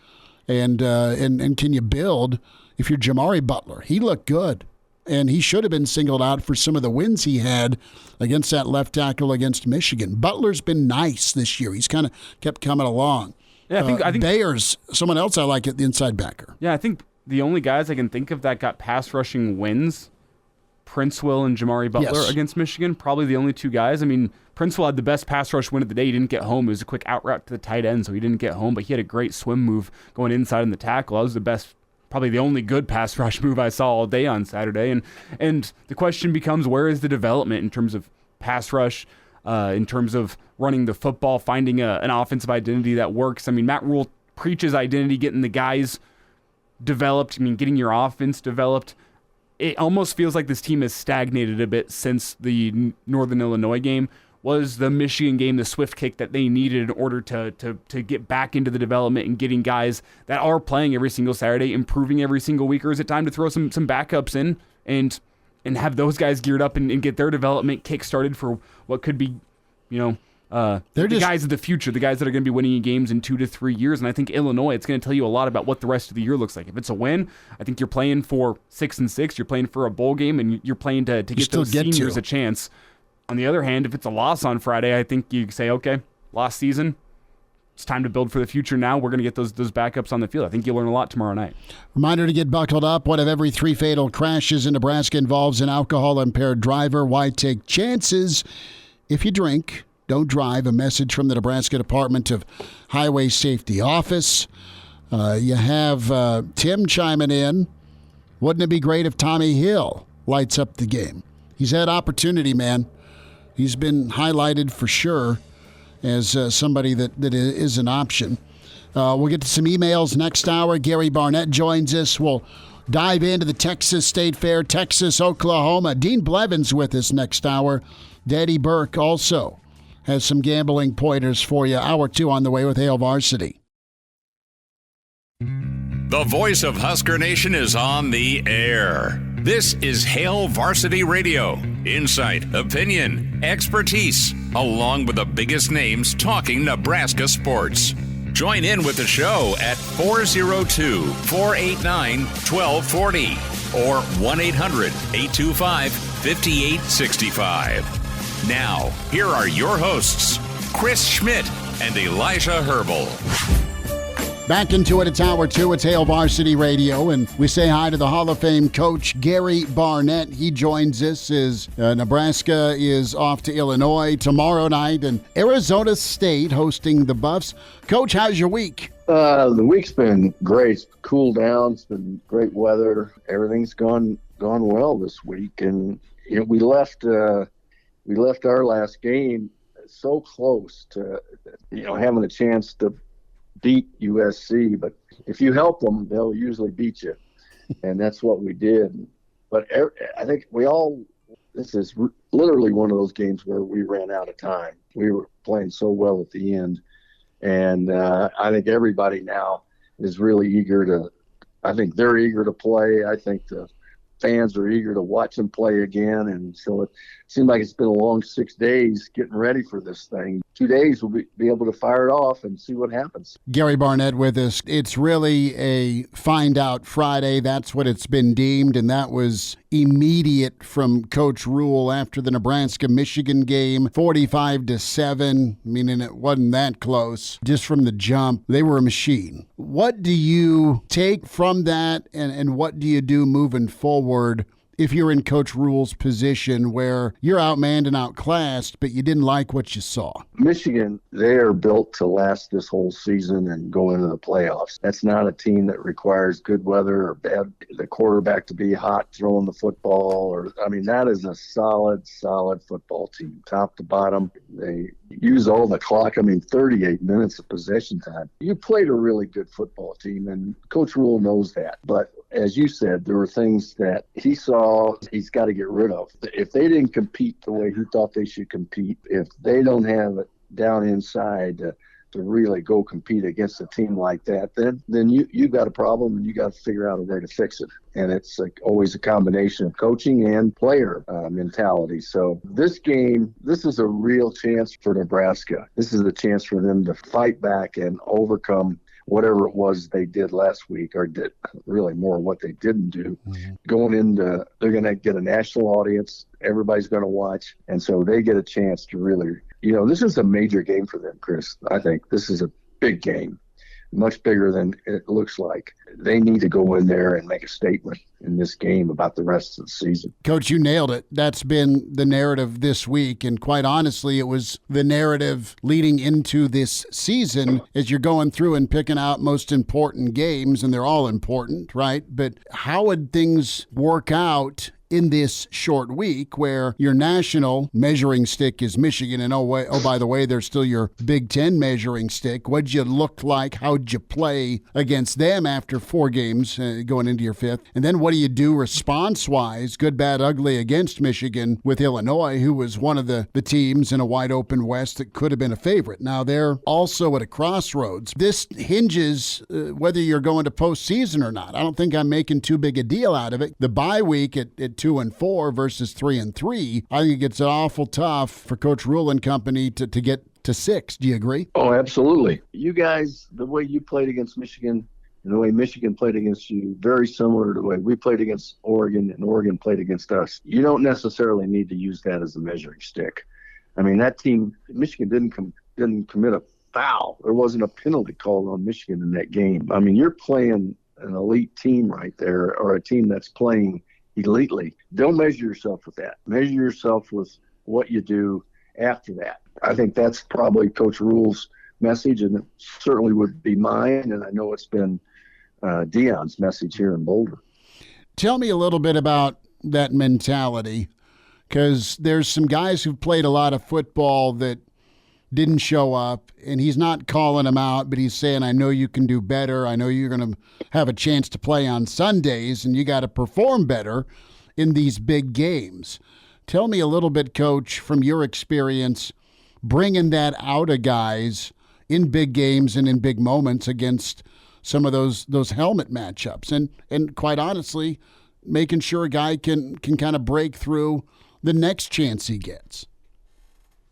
And can you build if you're Jamari Butler? He looked good, and he should have been singled out for some of the wins he had against that left tackle against Michigan. Butler's been nice this year. He's kind of kept coming along. Yeah, I think Bayer's someone else I like at the inside backer. Yeah, I think the only guys I can think of that got pass rushing wins, Princewell and Jamari Butler against Michigan, probably the only two guys. I mean, Princewell had the best pass rush win of the day. He didn't get home. It was a quick out route to the tight end, so he didn't get home, but he had a great swim move going inside in the tackle. That was the best, probably the only good pass rush move I saw all day on Saturday. And the question becomes, where is the development in terms of pass rush, in terms of running the football, finding an offensive identity that works? I mean, Matt Rule preaches identity, getting the guys developed, getting your offense developed. It almost feels like this team has stagnated a bit since the Northern Illinois game. Was the Michigan game the swift kick that they needed in order to get back into the development and getting guys that are playing every single Saturday, improving every single week? Or is it time to throw some backups in and have those guys geared up and get their development kick-started for what could be, the guys of the future, the guys that are going to be winning games in 2 to 3 years? And I think Illinois, it's going to tell you a lot about what the rest of the year looks like. If it's a win, I think you're playing for 6-6. You're playing for a bowl game, and you're playing to get those seniors a chance. On the other hand, if it's a loss on Friday, I think you say, okay, lost season. It's time to build for the future now. We're going to get those backups on the field. I think you'll learn a lot tomorrow night. Reminder to get buckled up. One of every 3 fatal crashes in Nebraska involves an alcohol-impaired driver. Why take chances? If you drink, don't drive. A message from the Nebraska Department of Highway Safety Office. You have Tim chiming in. Wouldn't it be great if Tommy Hill lights up the game? He's had opportunity, man. He's been highlighted for sure as somebody that is an option. We'll get to some emails next hour. Gary Barnett joins us. We'll dive into the Texas State Fair, Texas, Oklahoma. Dean Blevins with us next hour. Danny Burke also has some gambling pointers for you. Hour 2 on the way with Hail Varsity. The voice of Husker Nation is on the air. This is Hail Varsity Radio. Insight, opinion, expertise, along with the biggest names talking Nebraska sports. Join in with the show at 402-489-1240 or 1-800-825-5865. Now, here are your hosts, Chris Schmidt and Elijah Herbel. Back into it. It's Hour 2. It's Hail Varsity Radio, and we say hi to the Hall of Fame coach, Gary Barnett. He joins us as Nebraska is off to Illinois tomorrow night, and Arizona State hosting the Buffs. Coach, how's your week? The week's been great. It's cooled down. It's been great weather. Everything's gone well this week, and we left our last game so close to having a chance to beat USC, but if you help them, they'll usually beat you, and that's what we did. But I think this is literally one of those games where we ran out of time. We were playing so well at the end, and I think everybody now is really I think they're eager to play. I think the fans are eager to watch them play again, and so it seemed like it's been a long 6 days getting ready for this thing. 2 days we'll be able to fire it off and see what happens. Gary Barnett with us. It's really a find out Friday. That's what it's been deemed, and that was immediate from Coach Rule after the Nebraska-Michigan game, 45-7, meaning it wasn't that close. Just from the jump, they were a machine. What do you take from that, and what do you do moving forward if you're in Coach Rule's position where you're outmanned and outclassed, but you didn't like what you saw? Michigan, they are built to last this whole season and go into the playoffs. That's not a team that requires good weather or the quarterback to be hot throwing the football. That is a solid football team, top to bottom. They use all the clock. 38 minutes of possession time. You played a really good football team, and Coach Rule knows that. But as you said, there were things that he saw he's got to get rid of. If they didn't compete the way he thought they should compete, if they don't have it down inside to really go compete against a team like that, then you've got a problem, and you got to figure out a way to fix it. And it's always a combination of coaching and player mentality. So this game, this is a real chance for Nebraska. This is a chance for them to fight back and overcome whatever it was they did last week, or did really more what they didn't do. Mm-hmm. Going into, they're going to get a national audience. Everybody's going to watch. And so they get a chance to really, this is a major game for them, Chris. I think this is a big game, much bigger than it looks like. They need to go in there and make a statement in this game about the rest of the season. Coach, you nailed it. That's been the narrative this week, and quite honestly, it was the narrative leading into this season as you're going through and picking out most important games, and they're all important, right? But how would things work out in this short week where your national measuring stick is Michigan, and by the way, there's still your Big Ten measuring stick. What'd you look like? How'd you play against them after 4 games going into your 5th? And then what do you do response-wise, good, bad, ugly, against Michigan with Illinois, who was one of the teams in a wide-open West that could have been a favorite? Now, they're also at a crossroads. This hinges whether you're going to postseason or not. I don't think I'm making too big a deal out of it. The bye week at 2-4 versus 3-3, I think it's awful tough for Coach Rule and company to get to 6. Do you agree? Oh, absolutely. You guys, the way you played against Michigan and the way Michigan played against you, very similar to the way we played against Oregon and Oregon played against us. You don't necessarily need to use that as a measuring stick. That team, Michigan didn't commit a foul. There wasn't a penalty called on Michigan in that game. You're playing an elite team right there, or a team that's playing elitely. Don't measure yourself with that. Measure yourself with what you do after that. I think that's probably Coach Rule's message, and it certainly would be mine, and I know it's been Deion's message here in Boulder. Tell me a little bit about that mentality, because there's some guys who've played a lot of football that didn't show up, and he's not calling them out, but he's saying, I know you can do better. I know you're going to have a chance to play on Sundays, and you got to perform better in these big games. Tell me a little bit, Coach, from your experience, bringing that out of guys in big games and in big moments against some of those helmet matchups, and quite honestly, making sure a guy can kind of break through the next chance he gets.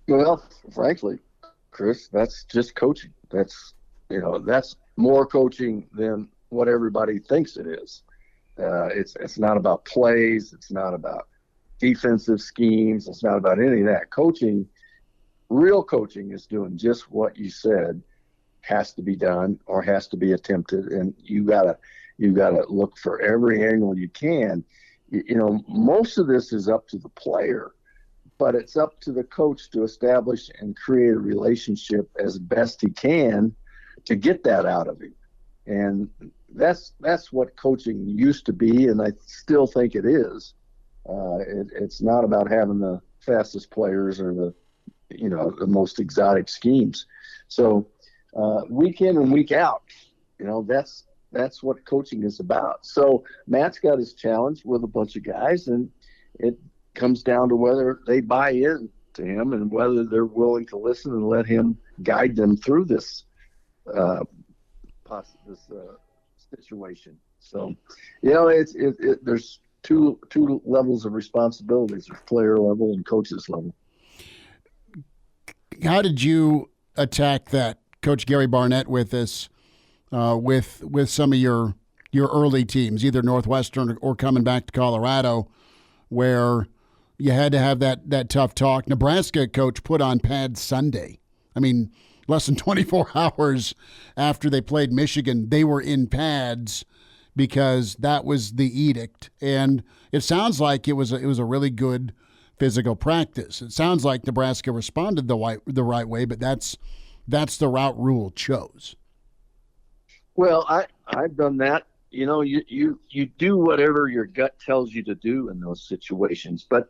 Well, frankly, Chris, that's just coaching. That's more coaching than what everybody thinks it is. It's not about plays. It's not about defensive schemes. It's not about any of that. Coaching, real coaching, is doing just what you said has to be done or has to be attempted, and you gotta look for every angle you can. Most of this is up to the player, but it's up to the coach to establish and create a relationship as best he can to get that out of him. And that's what coaching used to be, and I still think it is. It's not about having the fastest players or the most exotic schemes. So week in and week out, that's what coaching is about. So Matt's got his challenge with a bunch of guys, and it comes down to whether they buy in to him and whether they're willing to listen and let him guide them through this situation. So, there's two levels of responsibilities: there's player level and coach's level. How did you attack that, Coach Gary Barnett, with this, with some of your early teams, either Northwestern or coming back to Colorado, where you had to have that tough talk? Nebraska, Coach, put on pads Sunday. Less than 24 hours after they played Michigan, they were in pads because that was the edict. And it sounds like it was a really good physical practice. It sounds like Nebraska responded the right way, but that's the route Rule chose. Well, I've done that. You know, you do whatever your gut tells you to do in those situations. But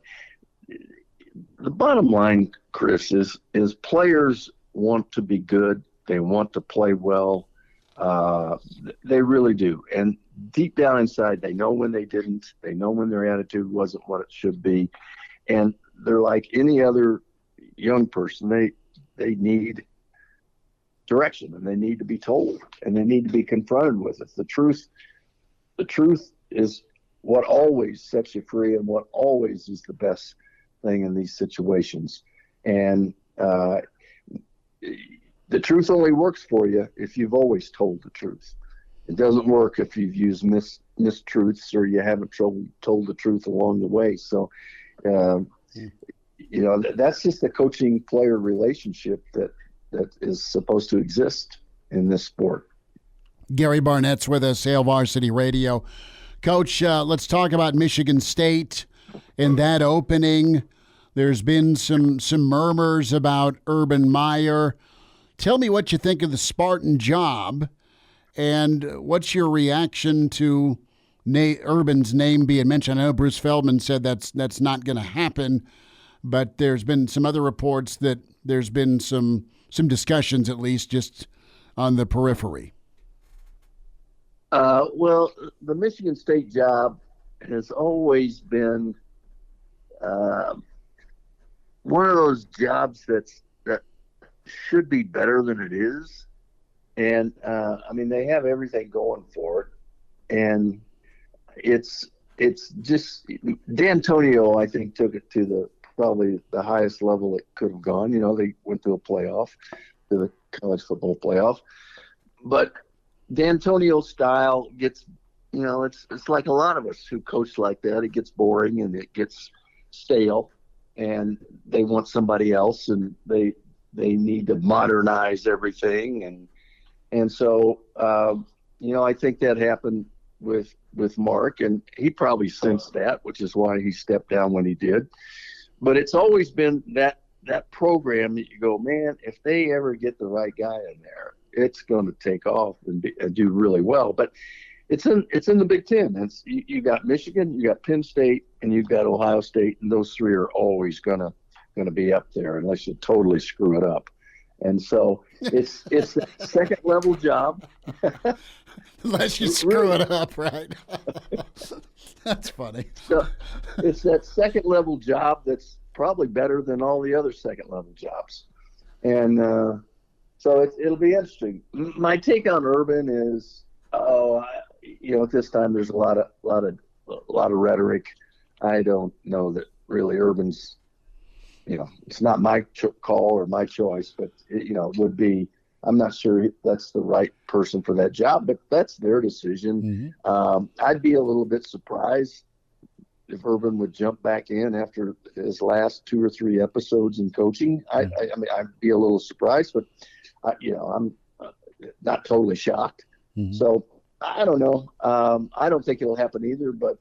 the bottom line, Chris, is players want to be good. They want to play well. They really do. And deep down inside, they know when they didn't. They know when their attitude wasn't what it should be. And they're like any other young person. They need direction, and they need to be told, and they need to be confronted with it. The truth is what always sets you free, and what always is the best thing in these situations. And the truth only works for you if you've always told the truth. It doesn't work if you've used mistruths or you haven't told the truth along the way. So, you know, that's just the coaching-player relationship that is supposed to exist in this sport. Gary Barnett's with us, Hail Varsity Radio. Coach, let's talk about Michigan State in that opening. There's been some murmurs about Urban Meyer. Tell me what you think of the Spartan job, and what's your reaction to Urban's name being mentioned? I know Bruce Feldman said that's not going to happen, but there's been some other reports that there's been some discussions, at least, just on the periphery. Well, the Michigan State job has always been one of those jobs that should be better than it is. And, I mean, they have everything going for it. And it's just D'Antonio, I think, took it to probably the highest level it could have gone. You know, they went to to the college football playoff. But D'Antonio's style gets, you know, it's like a lot of us who coach like that. It gets boring and it gets stale, and they want somebody else, and they need to modernize everything. And so, you know, I think that happened with Mark, and he probably sensed that, which is why he stepped down when he did. But it's always been that program that you go, man, if they ever get the right guy in there, it's going to take off and do really well. But it's in the Big Ten. You got Michigan, you got Penn State, and you've got Ohio State, and those three are always going to be up there unless you totally screw it up. And so it's a second level job. Unless you screw it up, right? That's funny. So it's that second level job that's probably better than all the other second level jobs. And so it'll be interesting. My take on Urban is, you know, at this time there's a lot of rhetoric. I don't know that really Urban's, you know, it's not my call or my choice, but you know, it would be. I'm not sure that's the right person for that job, but that's their decision. Mm-hmm. I'd be a little bit surprised if Urban would jump back in after his last 2 or 3 episodes in coaching. I mean, I'd be a little surprised, but you know, I'm not totally shocked. Mm-hmm. So I don't know. I don't think it'll happen either, but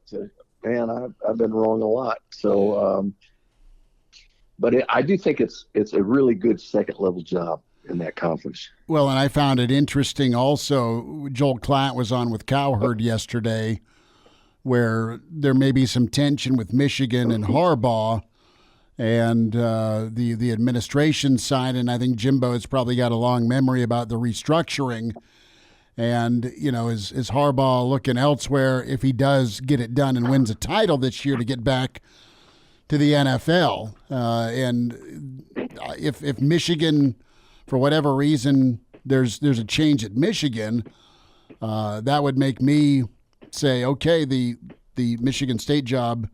man, I've been wrong a lot. So, but I do think it's a really good second level job in that conference. Well, and I found it interesting also, Joel Klatt was on with Cowherd yesterday, where there may be some tension with Michigan and Harbaugh and the administration side, and I think Jimbo has probably got a long memory about the restructuring. And, you know, is Harbaugh looking elsewhere if he does get it done and wins a title this year to get back to the NFL? And if Michigan, for whatever reason, there's a change at Michigan, that would make me say, okay, the Michigan State job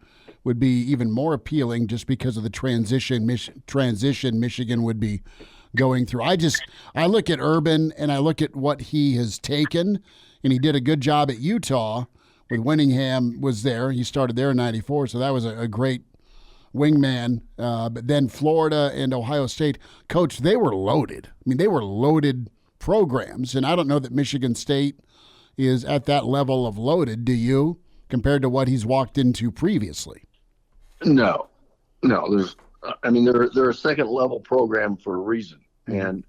would be even more appealing just because of the transition Michigan would be going through. I look at Urban and I look at what he has taken, and he did a good job at Utah when Winningham was there. He started there in '94, so that was a great wingman. But then Florida and Ohio State, Coach, they were loaded. I mean, they were loaded programs, and I don't know that Michigan State is at that level of loaded, do you, compared to what he's walked into previously? No. They're a second level program for a reason, and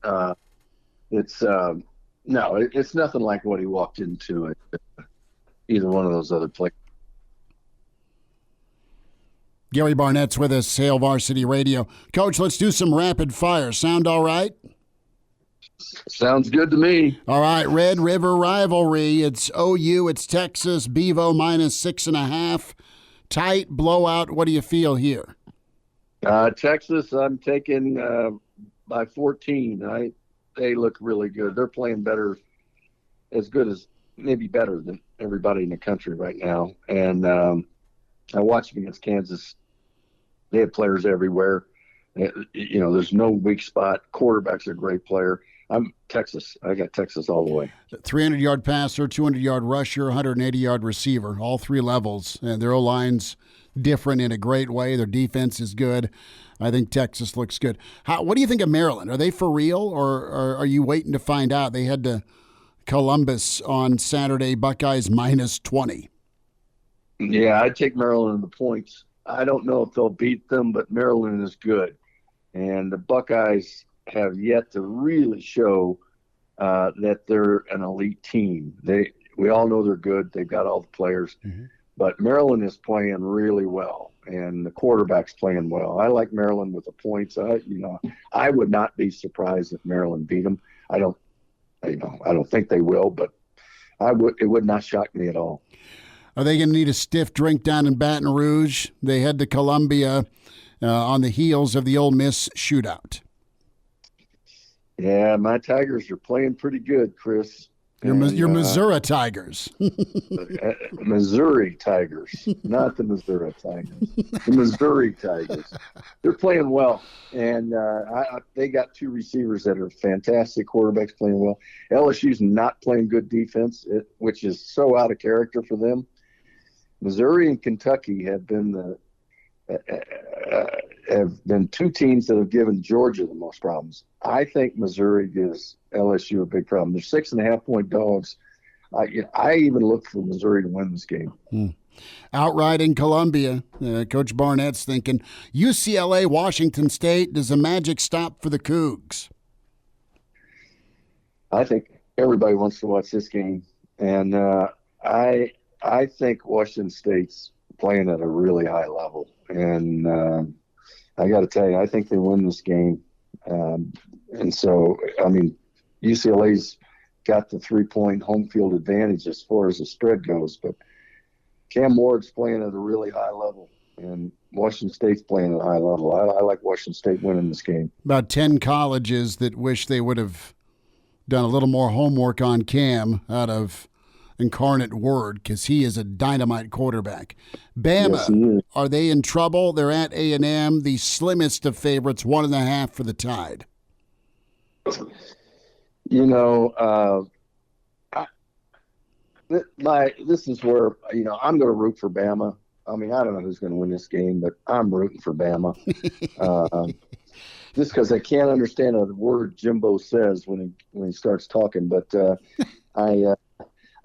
it's nothing like what he walked into at either one of those other places. Gary Barnett's with us, Hail Varsity Radio. Coach, let's do some rapid fire. Sound all right? Sounds good to me. All right, Red River rivalry. It's OU, it's Texas, Bevo -6.5. Tight blowout. What do you feel here? Texas, I'm taking by 14. They look really good. They're playing better, as good as, maybe better than everybody in the country right now. And I watched them against Kansas. They have players everywhere. There's no weak spot. Quarterback's a great player. I'm Texas. I got Texas all the way. 300-yard passer, 200-yard rusher, 180-yard receiver, all three levels. And their O-line's different in a great way. Their defense is good. I think Texas looks good. What do you think of Maryland? Are they for real, or are you waiting to find out? They had to Columbus on Saturday, Buckeyes -20. Yeah, I'd take Maryland in the points. I don't know if they'll beat them, but Maryland is good. And the Buckeyes have yet to really show that they're an elite team. We all know they're good. They've got all the players. Mm-hmm. But Maryland is playing really well, and the quarterback's playing well. I like Maryland with the points. I would not be surprised if Maryland beat them. I don't think they will, but it would not shock me at all. Are they going to need a stiff drink down in Baton Rouge? They head to Columbia on the heels of the Ole Miss shootout. Yeah, my Tigers are playing pretty good, Chris. Your Missouri Tigers. Missouri Tigers, not the Missouri Tigers. The Missouri Tigers. They're playing well, and they got two receivers that are fantastic. Quarterbacks playing well. LSU's not playing good defense, which is so out of character for them. Missouri and Kentucky have been two teams that have given Georgia the most problems. I think Missouri gives LSU a big problem. They're 6.5-point dogs. I even look for Missouri to win this game. Outright in Columbia, Coach Barnett's thinking UCLA, Washington State. Does the magic stop for the Cougs? I think everybody wants to watch this game, and I think Washington State's playing at a really high level, and I got to tell you, I think they win this game. And so, UCLA's got the 3-point home field advantage as far as the spread goes, but Cam Ward's playing at a really high level, and Washington State's playing at a high level. I like Washington State winning this game. About 10 colleges that wish they would have done a little more homework on Cam out of Incarnate Word, because he is a dynamite quarterback. Bama, yes, are they in trouble? They're at A&M, the slimmest of favorites, 1.5 for the Tide. This is where, I'm going to root for Bama. I don't know who's going to win this game, but I'm rooting for Bama. Just because I can't understand a word Jimbo says when he starts talking. But I'm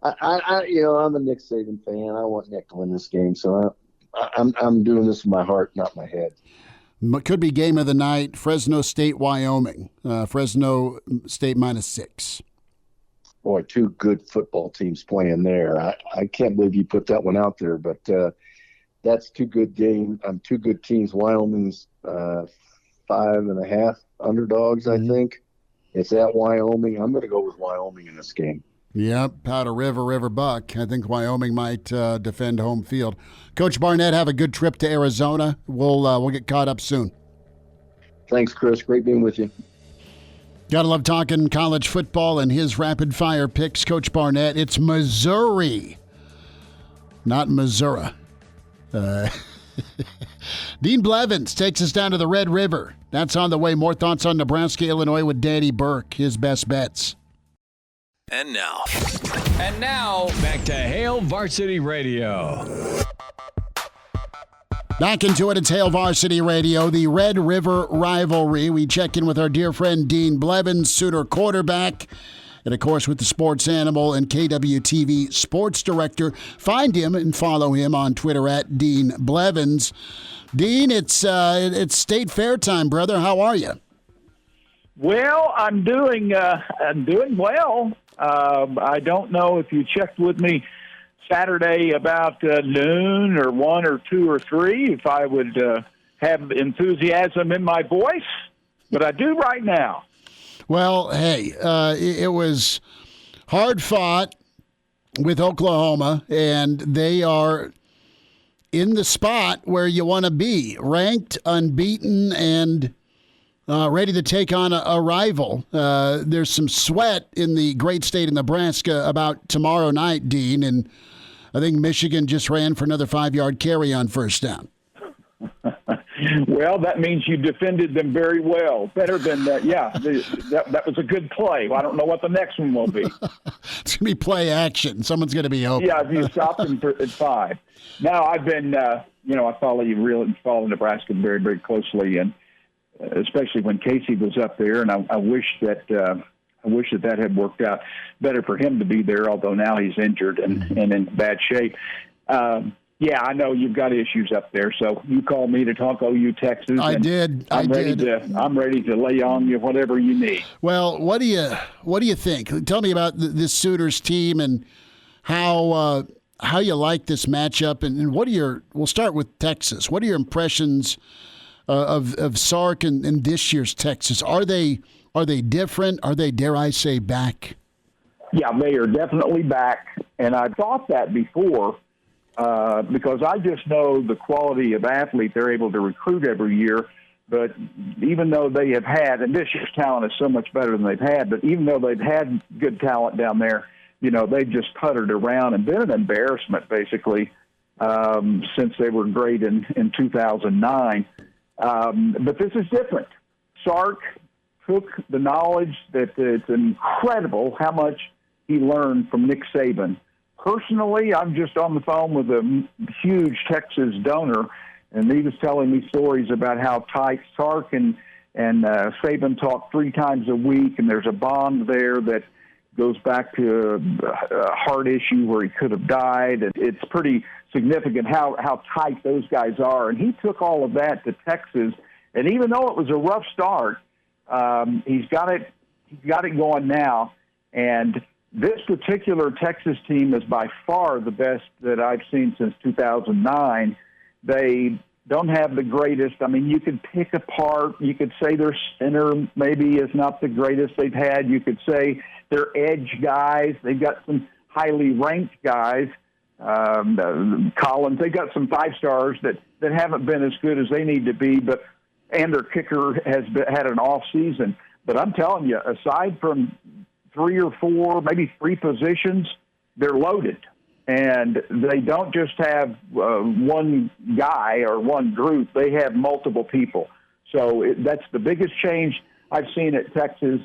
a Nick Saban fan. I want Nick to win this game, so I'm doing this with my heart, not my head. Could be game of the night. Fresno State, Wyoming. Fresno State -6. Boy, two good football teams playing there. I can't believe you put that one out there, but that's two good games. Two good teams. Wyoming's 5.5 underdogs, I think. It's at Wyoming. I'm going to go with Wyoming in this game. Yep, Powder River Buck. I think Wyoming might defend home field. Coach Barnett, have a good trip to Arizona. We'll get caught up soon. Thanks, Chris. Great being with you. Gotta love talking college football and his rapid-fire picks. Coach Barnett, it's Missouri, not Missouri. Dean Blevins takes us down to the Red River. That's on the way. More thoughts on Nebraska, Illinois with Danny Burke, his best bets. And now, back to Hail Varsity Radio. Back into it. It's Hail Varsity Radio, the Red River rivalry. We check in with our dear friend Dean Blevins, Sooner quarterback, and, of course, with the Sports Animal and KWTV Sports Director. Find him and follow him on Twitter at Dean Blevins. Dean, it's State Fair time, brother. How are you? Well, I'm doing well. I don't know if you checked with me Saturday about noon or 1 or 2 or 3 if I would have enthusiasm in my voice, but I do right now. Well, hey, it was hard fought with Oklahoma, and they are in the spot where you want to be, ranked, unbeaten, and ready to take on a rival. There's some sweat in the great state of Nebraska about tomorrow night, Dean, and I think Michigan just ran for another 5-yard carry on first down. Well, that means you defended them very well. Better than that. Yeah, that was a good play. I don't know what the next one will be. It's going to be play action. Someone's going to be open. Yeah, if you stop them at 5. Now, I've been, I follow Nebraska very, very closely, and especially when Casey was up there, and I wish that had worked out better for him to be there, although now he's injured and in bad shape. Yeah, I know you've got issues up there, so you called me to talk OU Texas. I'm ready to lay on you whatever you need. Well, what do you think? Tell me about this Sooners team and how you like this matchup, and we'll start with Texas. What are your impressions of Sark and this year's Texas? Are they different? Are they, dare I say, back? Yeah, they are definitely back, and I thought that before because I just know the quality of athlete they're able to recruit every year. But even though they have had, and this year's talent is so much better than they've had, but even though they've had good talent down there, they've just puttered around and been an embarrassment basically since they were great in 2009. But this is different. Sark took the knowledge that it's incredible how much he learned from Nick Saban. Personally, I'm just on the phone with a huge Texas donor, and he was telling me stories about how tight Sark and Saban talk 3 times a week, and there's a bond there that goes back to a heart issue where he could have died. And it's pretty significant how tight those guys are. And he took all of that to Texas, and even though it was a rough start, he's got it going now. And this particular Texas team is by far the best that I've seen since 2009. They don't have the greatest. I mean, you could pick apart. You could say their center maybe is not the greatest they've had. You could say their edge guys. They've got some highly ranked guys. Collins, they've got some 5-stars that haven't been as good as they need to be, and their kicker has had an off season. But I'm telling you, aside from 3 or 4, maybe 3 positions, they're loaded. And they don't just have one guy or one group. They have multiple people. So that's the biggest change I've seen at Texas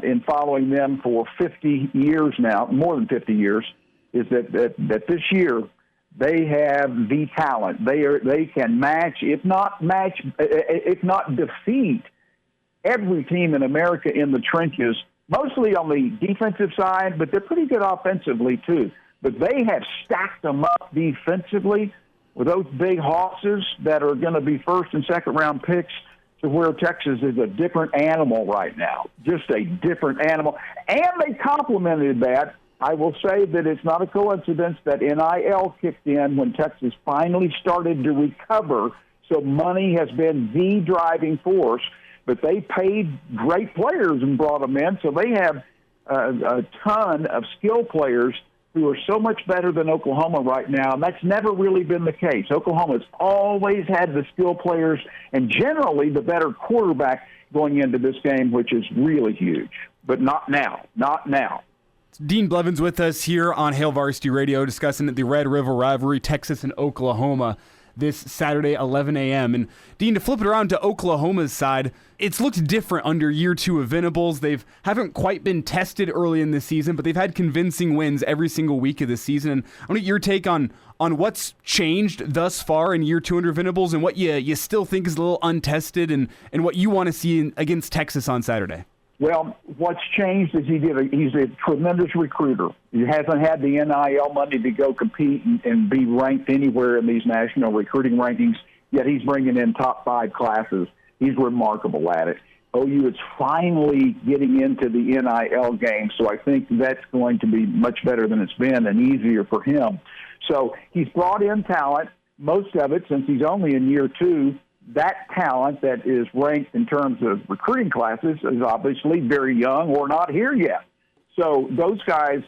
in following them for 50 years now, more than 50 years, is that this year they have the talent. They can match, if not defeat, every team in America in the trenches, mostly on the defensive side, but they're pretty good offensively too. But they have stacked them up defensively with those big hosses that are going to be first and second round picks, to where Texas is a different animal right now, just a different animal. And they complemented that. I will say that it's not a coincidence that NIL kicked in when Texas finally started to recover. So money has been the driving force, but they paid great players and brought them in. So they have a ton of skill players who are so much better than Oklahoma right now, and that's never really been the case. Oklahoma's always had the skill players and generally the better quarterback going into this game, which is really huge. But not now. Not now. Dean Blevins with us here on Hail Varsity Radio discussing the Red River rivalry, Texas and Oklahoma, this Saturday, 11 a.m. And Dean, to flip it around to Oklahoma's side, it's looked different under year 2 of Venables. They haven't quite been tested early in the season, but they've had convincing wins every single week of the season. And I want your take on what's changed thus far in year 2 under Venables and what you still think is a little untested and what you want to see against Texas on Saturday. Well, what's changed is he's a tremendous recruiter. He hasn't had the NIL money to go compete and be ranked anywhere in these national recruiting rankings, yet he's bringing in top 5 classes. He's remarkable at it. OU is finally getting into the NIL game, so I think that's going to be much better than it's been and easier for him. So he's brought in talent, most of it, since he's only in year 2, that talent that is ranked in terms of recruiting classes is obviously very young or not here yet. So those guys,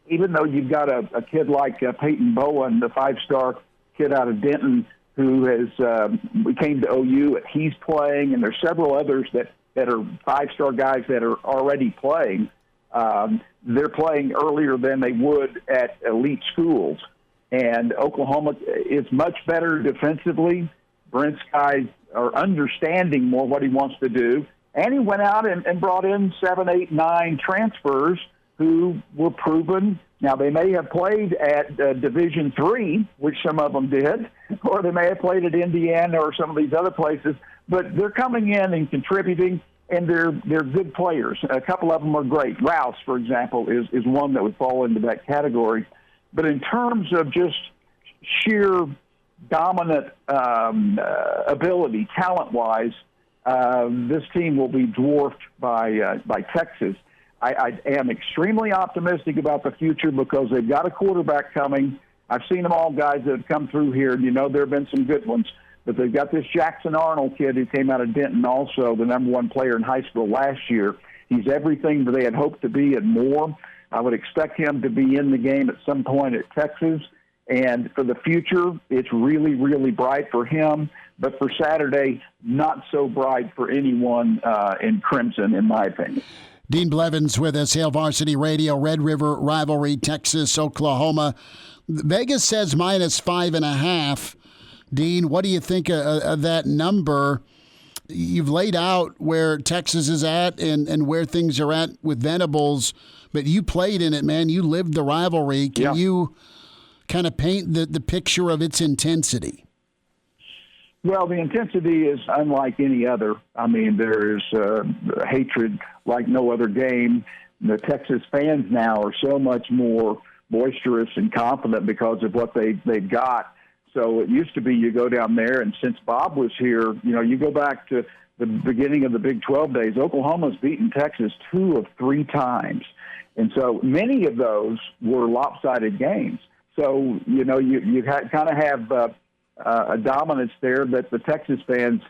even though you've got a kid like Peyton Bowen, the 5-star kid out of Denton, who came to OU, and he's playing, and there's several others that are 5-star guys that are already playing. They're playing earlier than they would at elite schools. And Oklahoma is much better defensively. Brent's guys are understanding more what he wants to do. And he went out and brought in 7, 8, 9 transfers who were proven. Now, they may have played at Division III, which some of them did, or they may have played at Indiana or some of these other places, but they're coming in and contributing, and they're good players. A couple of them are great. Rouse, for example, is one that would fall into that category. But in terms of just sheer dominant ability, talent-wise, this team will be dwarfed by Texas. I am extremely optimistic about the future because they've got a quarterback coming. I've seen them all, guys that have come through here. You know, there have been some good ones. But they've got this Jackson Arnold kid who came out of Denton, also the number 1 player in high school last year. He's everything that they had hoped to be and more. I would expect him to be in the game at some point at Texas. And for the future, it's really, really bright for him. But for Saturday, not so bright for anyone in Crimson, in my opinion. Dean Blevins with us, Hail Varsity Radio, Red River Rivalry, Texas, Oklahoma. Vegas says -5.5. Dean, what do you think of that number? You've laid out where Texas is at and where things are at with Venables, but you played in it, man. You lived the rivalry. Can you kind of paint the picture of its intensity? Well, the intensity is unlike any other. I mean, there's hatred like no other game. The Texas fans now are so much more boisterous and confident because of what they've got. So it used to be you go down there, and since Bob was here, you know, you go back to the beginning of the Big 12 days, Oklahoma's beaten Texas 2 of 3 times. And so many of those were lopsided games. So, you know, you kind of have a dominance there that the Texas fans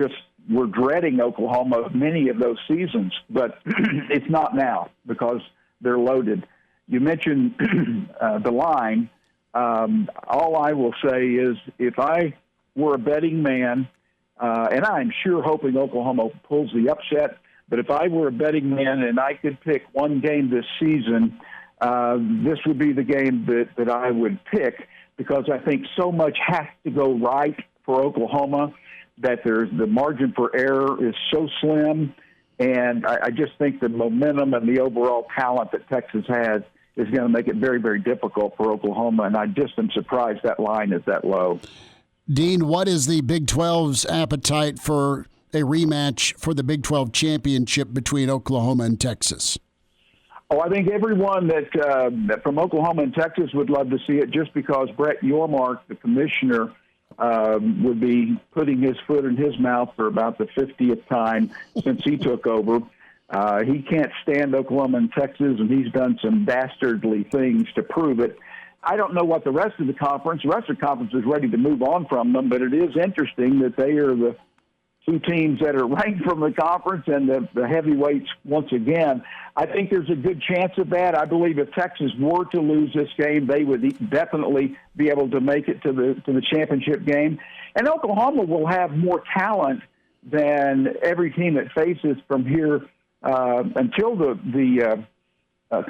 just were dreading Oklahoma many of those seasons. But it's not now because they're loaded. You mentioned the line. All I will say is if I were a betting man, and I'm sure hoping Oklahoma pulls the upset, but if I were a betting man and I could pick one game this season, this would be the game that I would pick because I think so much has to go right for Oklahoma that the margin for error is so slim, and I just think the momentum and the overall talent that Texas has is going to make it very, very difficult for Oklahoma, and I just am surprised that line is that low. Dean, what is the Big 12's appetite for a rematch for the Big 12 championship between Oklahoma and Texas? Oh, I think everyone that from Oklahoma and Texas would love to see it just because Brett Yormark, the commissioner, would be putting his foot in his mouth for about the 50th time since he took over. He can't stand Oklahoma and Texas, and he's done some dastardly things to prove it. I don't know what the rest of the conference is ready to move on from them, but it is interesting that they are the 2 teams that are ranked from the conference and the heavyweights once again. I think there's a good chance of that. I believe if Texas were to lose this game, they would definitely be able to make it to the championship game. And Oklahoma will have more talent than every team that faces from here until the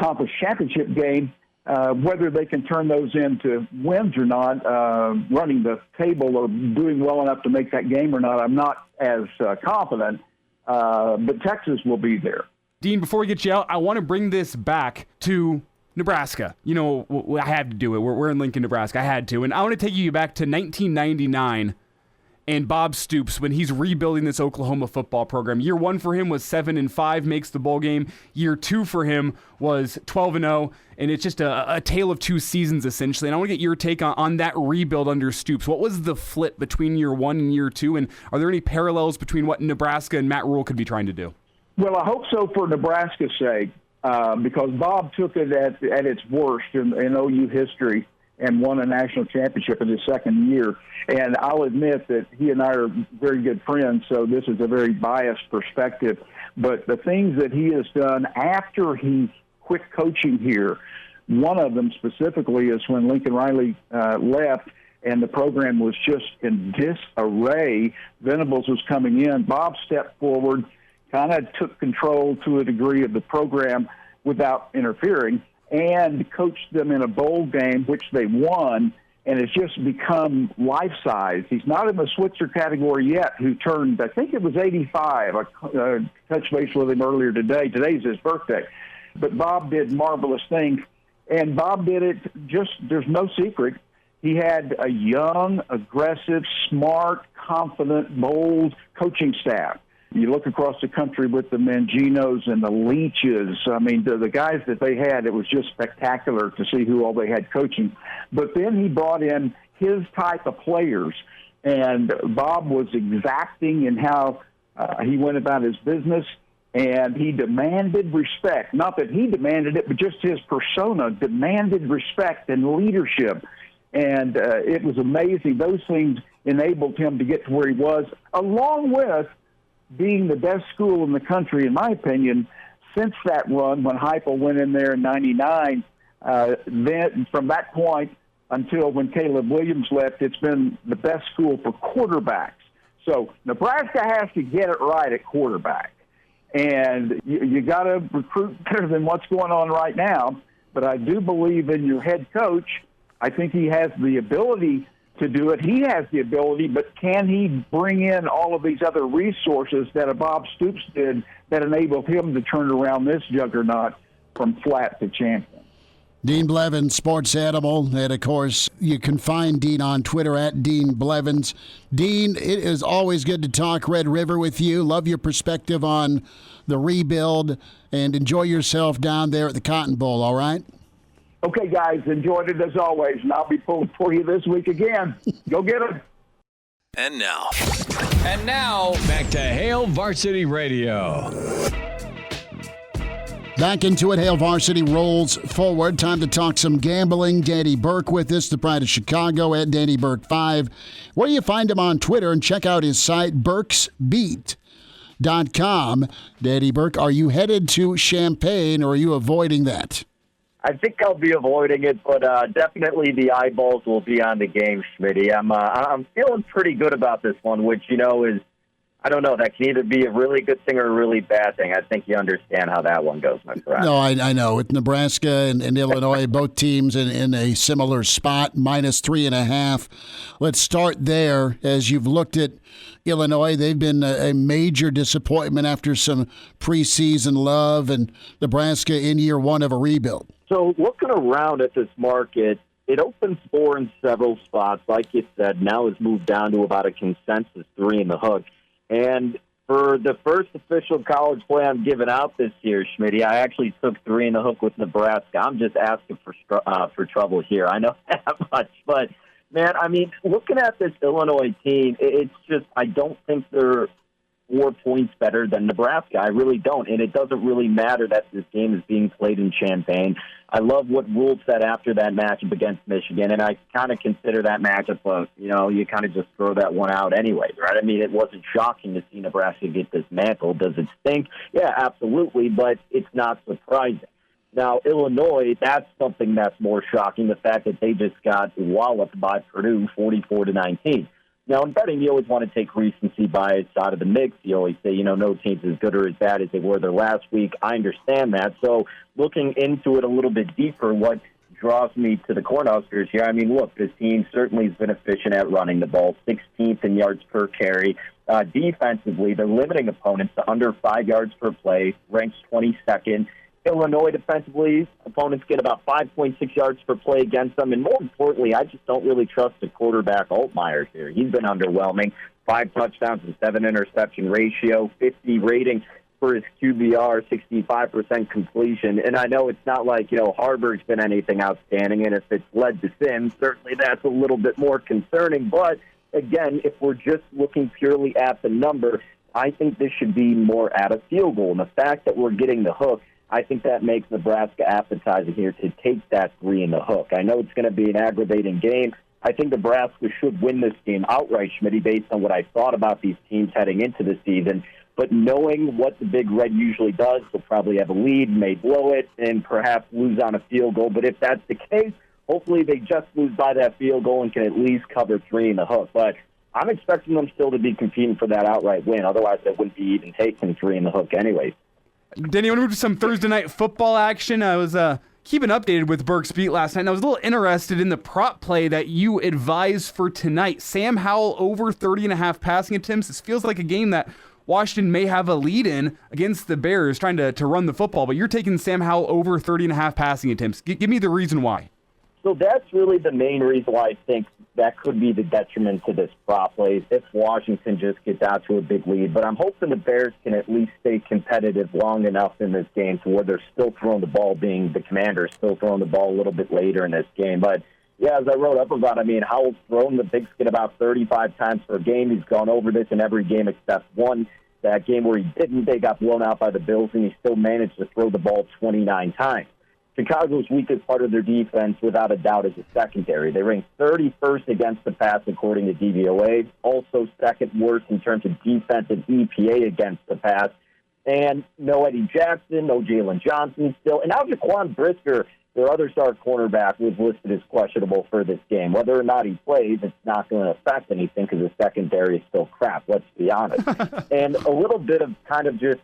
conference championship game. Whether they can turn those into wins or not, running the table or doing well enough to make that game or not, I'm not as confident. But Texas will be there. Dean, before we get you out, I want to bring this back to Nebraska. You know, I had to do it. We're in Lincoln, Nebraska. I had to. And I want to take you back to 1999 and Bob Stoops when he's rebuilding this Oklahoma football program. Year 1 for him was 7-5, makes the bowl game. Year 2 for him was 12-0, and it's just a tale of two seasons essentially. And I want to get your take on that rebuild under Stoops. What was the flip between year 1 and year 2, and are there any parallels between what Nebraska and Matt Rule could be trying to do? Well, I hope so for Nebraska's sake, because Bob took it at its worst in OU history and won a national championship in his second year. And I'll admit that he and I are very good friends, so this is a very biased perspective. But the things that he has done after he quit coaching here, one of them specifically is when Lincoln Riley left and the program was just in disarray. Venables was coming in. Bob stepped forward, kind of took control to a degree of the program without interfering, and coached them in a bowl game, which they won, and it's just become life-size. He's not in the Switzer category yet, who turned, I think it was 85. I touched base with him earlier today. Today's his birthday. But Bob did marvelous things, and Bob did it just, there's no secret. He had a young, aggressive, smart, confident, bold coaching staff. You look across the country with the Manginos and the Leaches. I mean, the guys that they had, it was just spectacular to see who all they had coaching. But then he brought in his type of players, and Bob was exacting in how he went about his business, and he demanded respect. Not that he demanded it, but just his persona demanded respect and leadership. And it was amazing. Those things enabled him to get to where he was, along with being the best school in the country, in my opinion, since that run when Heupel went in there in '99. Then from that point until when Caleb Williams left, it's been the best school for quarterbacks. So Nebraska has to get it right at quarterback. And you got to recruit better than what's going on right now. But I do believe in your head coach. I think he has the ability to do it. He has the ability, but can he bring in all of these other resources that a Bob Stoops did that enabled him to turn around this juggernaut from flat to champion? Dean Blevins, sports animal, and of course, you can find Dean on Twitter at Dean Blevins. Dean, it is always good to talk Red River with you. Love your perspective on the rebuild, and enjoy yourself down there at the Cotton Bowl, all right? Okay, guys, enjoyed it as always, and I'll be pulling for you this week again. Go get them. And now, back to Hail Varsity Radio. Back into it. Hail Varsity rolls forward. Time to talk some gambling. Danny Burke with us, the pride of Chicago, at Danny Burke 5. Where do you find him on Twitter? And check out his site, burksbeat.com. Danny Burke, are you headed to Champaign, or are you avoiding that? I think I'll be avoiding it, but definitely the eyeballs will be on the game, Schmitty. I'm feeling pretty good about this one, which, is, I don't know, that can either be a really good thing or a really bad thing. I think you understand how that one goes, my friend. No, I know. With Nebraska and Illinois, both teams in a similar spot, -3.5. Let's start there. As you've looked at Illinois, they've been a major disappointment after some preseason love, and Nebraska in year 1 of a rebuild. So looking around at this market, it opens 4 in several spots. Like you said, now it's moved down to about a consensus 3 in the hook. And for the first official college play I'm giving out this year, Schmitty, I actually took 3 in the hook with Nebraska. I'm just asking for trouble here. I know that much. But, man, looking at this Illinois team, it's just I don't think they're 4 points better than Nebraska. I really don't. And it doesn't really matter that this game is being played in Champaign. I love what Rule said after that matchup against Michigan, and I kind of consider that matchup you kind of just throw that one out anyways, right? It wasn't shocking to see Nebraska get dismantled. Does it stink? Yeah, absolutely, but it's not surprising. Now, Illinois, that's something that's more shocking, the fact that they just got walloped by Purdue 44-19. Now, in betting, you always want to take recency bias out of the mix. You always say, no team's as good or as bad as they were their last week. I understand that. So looking into it a little bit deeper, what draws me to the Cornhuskers here, look, this team certainly has been efficient at running the ball, 16th in yards per carry. Defensively, they're limiting opponents to under 5 yards per play, ranks 22nd. Illinois defensively, opponents get about 5.6 yards per play against them. And more importantly, I just don't really trust the quarterback Altmaier here. He's been underwhelming. 5 touchdowns and 7 interception ratio, 50 rating for his QBR, 65% completion. And I know it's not like, Harburg's been anything outstanding, and if it's led to Sims, certainly that's a little bit more concerning. But, again, if we're just looking purely at the number, I think this should be more at a field goal. And the fact that we're getting the hook, I think that makes Nebraska appetizing here to take that 3 in the hook. I know it's going to be an aggravating game. I think Nebraska should win this game outright, Schmidt, based on what I thought about these teams heading into the season. But knowing what the Big Red usually does, they'll probably have a lead, may blow it, and perhaps lose on a field goal. But if that's the case, hopefully they just lose by that field goal and can at least cover 3 in the hook. But I'm expecting them still to be competing for that outright win. Otherwise, they wouldn't be even taking 3 in the hook anyway. Danny, I want to move to some Thursday night football action. I was keeping updated with Burke's beat last night, and I was a little interested in the prop play that you advised for tonight. Sam Howell over 30.5 passing attempts. This feels like a game that Washington may have a lead in against the Bears trying to run the football, but you're taking Sam Howell over 30.5 passing attempts. Give me the reason why. So that's really the main reason why I think that could be the detriment to this prop play if Washington just gets out to a big lead. But I'm hoping the Bears can at least stay competitive long enough in this game to where they're still throwing the ball, being the Commanders, still throwing the ball a little bit later in this game. But, yeah, as I wrote up about, Howell's thrown the big skin about 35 times per game. He's gone over this in every game except one. That game where he didn't, they got blown out by the Bills, and he still managed to throw the ball 29 times. Chicago's weakest part of their defense, without a doubt, is the secondary. They ranked 31st against the pass, according to DVOA. Also second worst in terms of defensive EPA against the pass. And no Eddie Jackson, no Jalen Johnson still. And now Jaquan Brisker, their other star cornerback, was listed as questionable for this game. Whether or not he plays, it's not going to affect anything because the secondary is still crap, let's be honest. And a little bit of kind of just,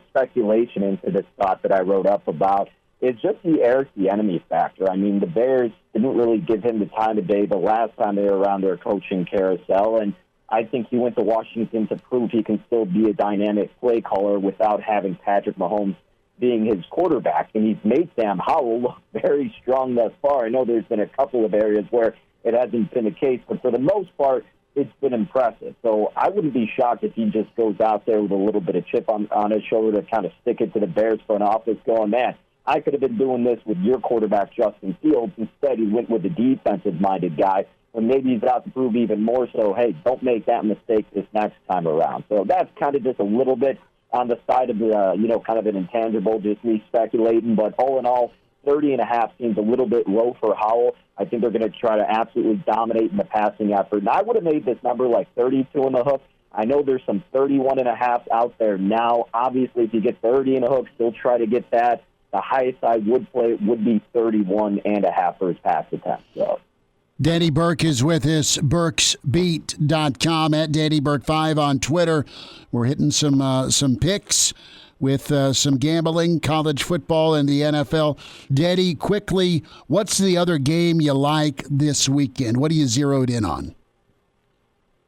speculation into this thought that I wrote up about is just the Eric Bieniemy factor. The Bears didn't really give him the time of day the last time they were around their coaching carousel, and I think he went to Washington to prove he can still be a dynamic play caller without having Patrick Mahomes being his quarterback, and he's made Sam Howell look very strong thus far. I know there's been a couple of areas where it hasn't been the case, but for the most part, it's been impressive. So I wouldn't be shocked if he just goes out there with a little bit of chip on his shoulder to kind of stick it to the Bears front office going, man, I could have been doing this with your quarterback, Justin Fields. Instead, he went with a defensive-minded guy, and maybe he's out to prove even more so, hey, don't make that mistake this next time around. So that's kind of just a little bit on the side of the, kind of an intangible, just me speculating. But all in all, 30.5 seems a little bit low for Howell. I think they're going to try to absolutely dominate in the passing effort. And I would have made this number like 32 in the hook. I know there's some 31.5 out there now. Obviously, if you get 30 in the hook, still try to get that. The highest I would play would be 31.5 for his pass attempt. So. Danny Burke is with us, burksbeat.com, at Danny Burke 5 on Twitter. We're hitting some picks with some gambling, college football, and the NFL. Danny, quickly, what's the other game you like this weekend? What are you zeroed in on?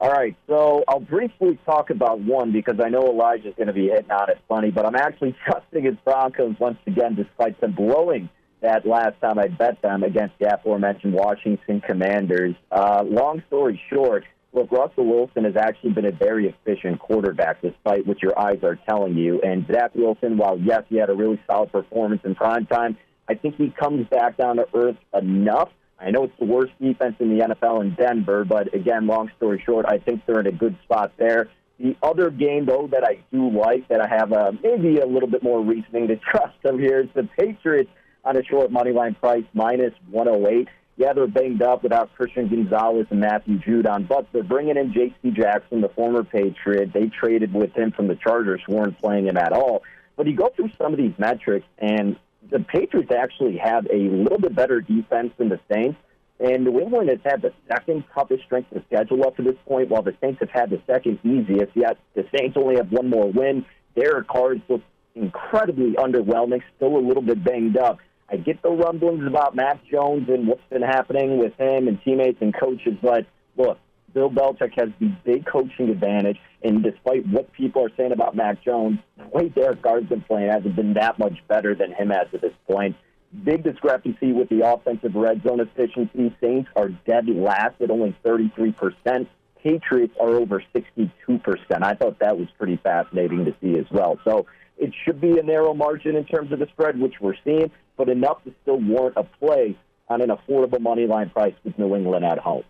All right, so I'll briefly talk about one because I know Elijah's going to be hitting on it funny, but I'm actually trusting his Broncos once again despite them blowing that last time I bet them against the aforementioned Washington Commanders. Long story short, look, Russell Wilson has actually been a very efficient quarterback despite what your eyes are telling you. And Zach Wilson, while, yes, he had a really solid performance in primetime, I think he comes back down to earth enough. I know it's the worst defense in the NFL in Denver, but again, long story short, I think they're in a good spot there. The other game, though, that I do like, that I have maybe a little bit more reasoning to trust them here, is the Patriots on a short money line price, minus 108. Yeah, they're banged up without Christian Gonzalez and Matthew Judon, but they're bringing in J.C. Jackson, the former Patriot. They traded with him from the Chargers, who weren't playing him at all. But you go through some of these metrics, and the Patriots actually have a little bit better defense than the Saints. And New England has had the second toughest strength of schedule up to this point, while the Saints have had the second easiest. Yet the Saints only have one more win. Derek Carr's look incredibly underwhelming, still a little bit banged up. I get the rumblings about Mac Jones and what's been happening with him and teammates and coaches, but look, Bill Belichick has the big coaching advantage, and despite what people are saying about Mac Jones, the way Derek Carr's been playing hasn't been that much better than him as of this point. Big discrepancy with the offensive red zone efficiency. Saints are dead last at only 33%. Patriots are over 62%. I thought that was pretty fascinating to see as well. So it should be a narrow margin in terms of the spread, which we're seeing, but enough to still warrant a play on an affordable money line price with New England at home.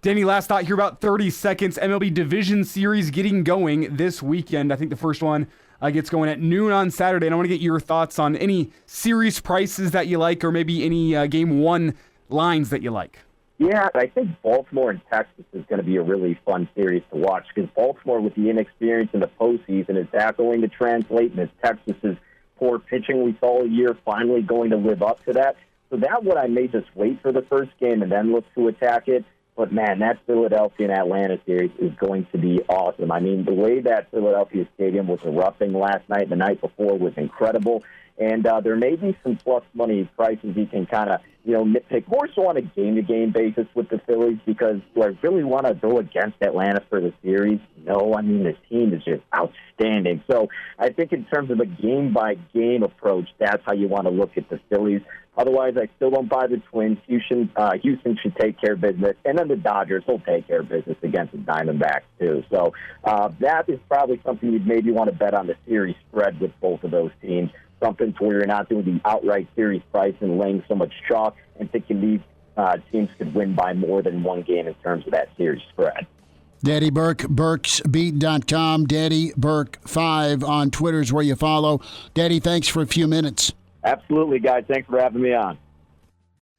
Danny, last thought here, about 30 seconds. MLB Division Series getting going this weekend. I think the first one gets going at noon on Saturday, and I want to get your thoughts on any series prices that you like or maybe any Game 1 lines that you like. Yeah, I think Baltimore and Texas is going to be a really fun series to watch because Baltimore, with the inexperience in the postseason, is that going to translate, and is Texas's poor pitching we saw all year finally going to live up to that? So that one I may just wait for the first game and then look to attack it. But, man, that Philadelphia and Atlanta series is going to be awesome. I mean, the way that Philadelphia Stadium was erupting last night and the night before was incredible. And there may be some plus money prices you can kind of, nitpick more so on a game-to-game basis with the Phillies, because do I really want to go against Atlanta for the series? No, I mean, the team is just outstanding. So I think in terms of a game-by-game approach, that's how you want to look at the Phillies. Otherwise, I still don't buy the Twins. Houston should take care of business. And then the Dodgers will take care of business against the Diamondbacks, too. So that is probably something you'd maybe want to bet on the series spread with both of those teams. Something to where you're not doing the outright series price and laying so much chalk and thinking these teams could win by more than one game in terms of that series spread. Danny Burke, BurksBeat.com. Danny Burke 5 on Twitter is where you follow. Danny, thanks for a few minutes. Absolutely, guys. Thanks for having me on.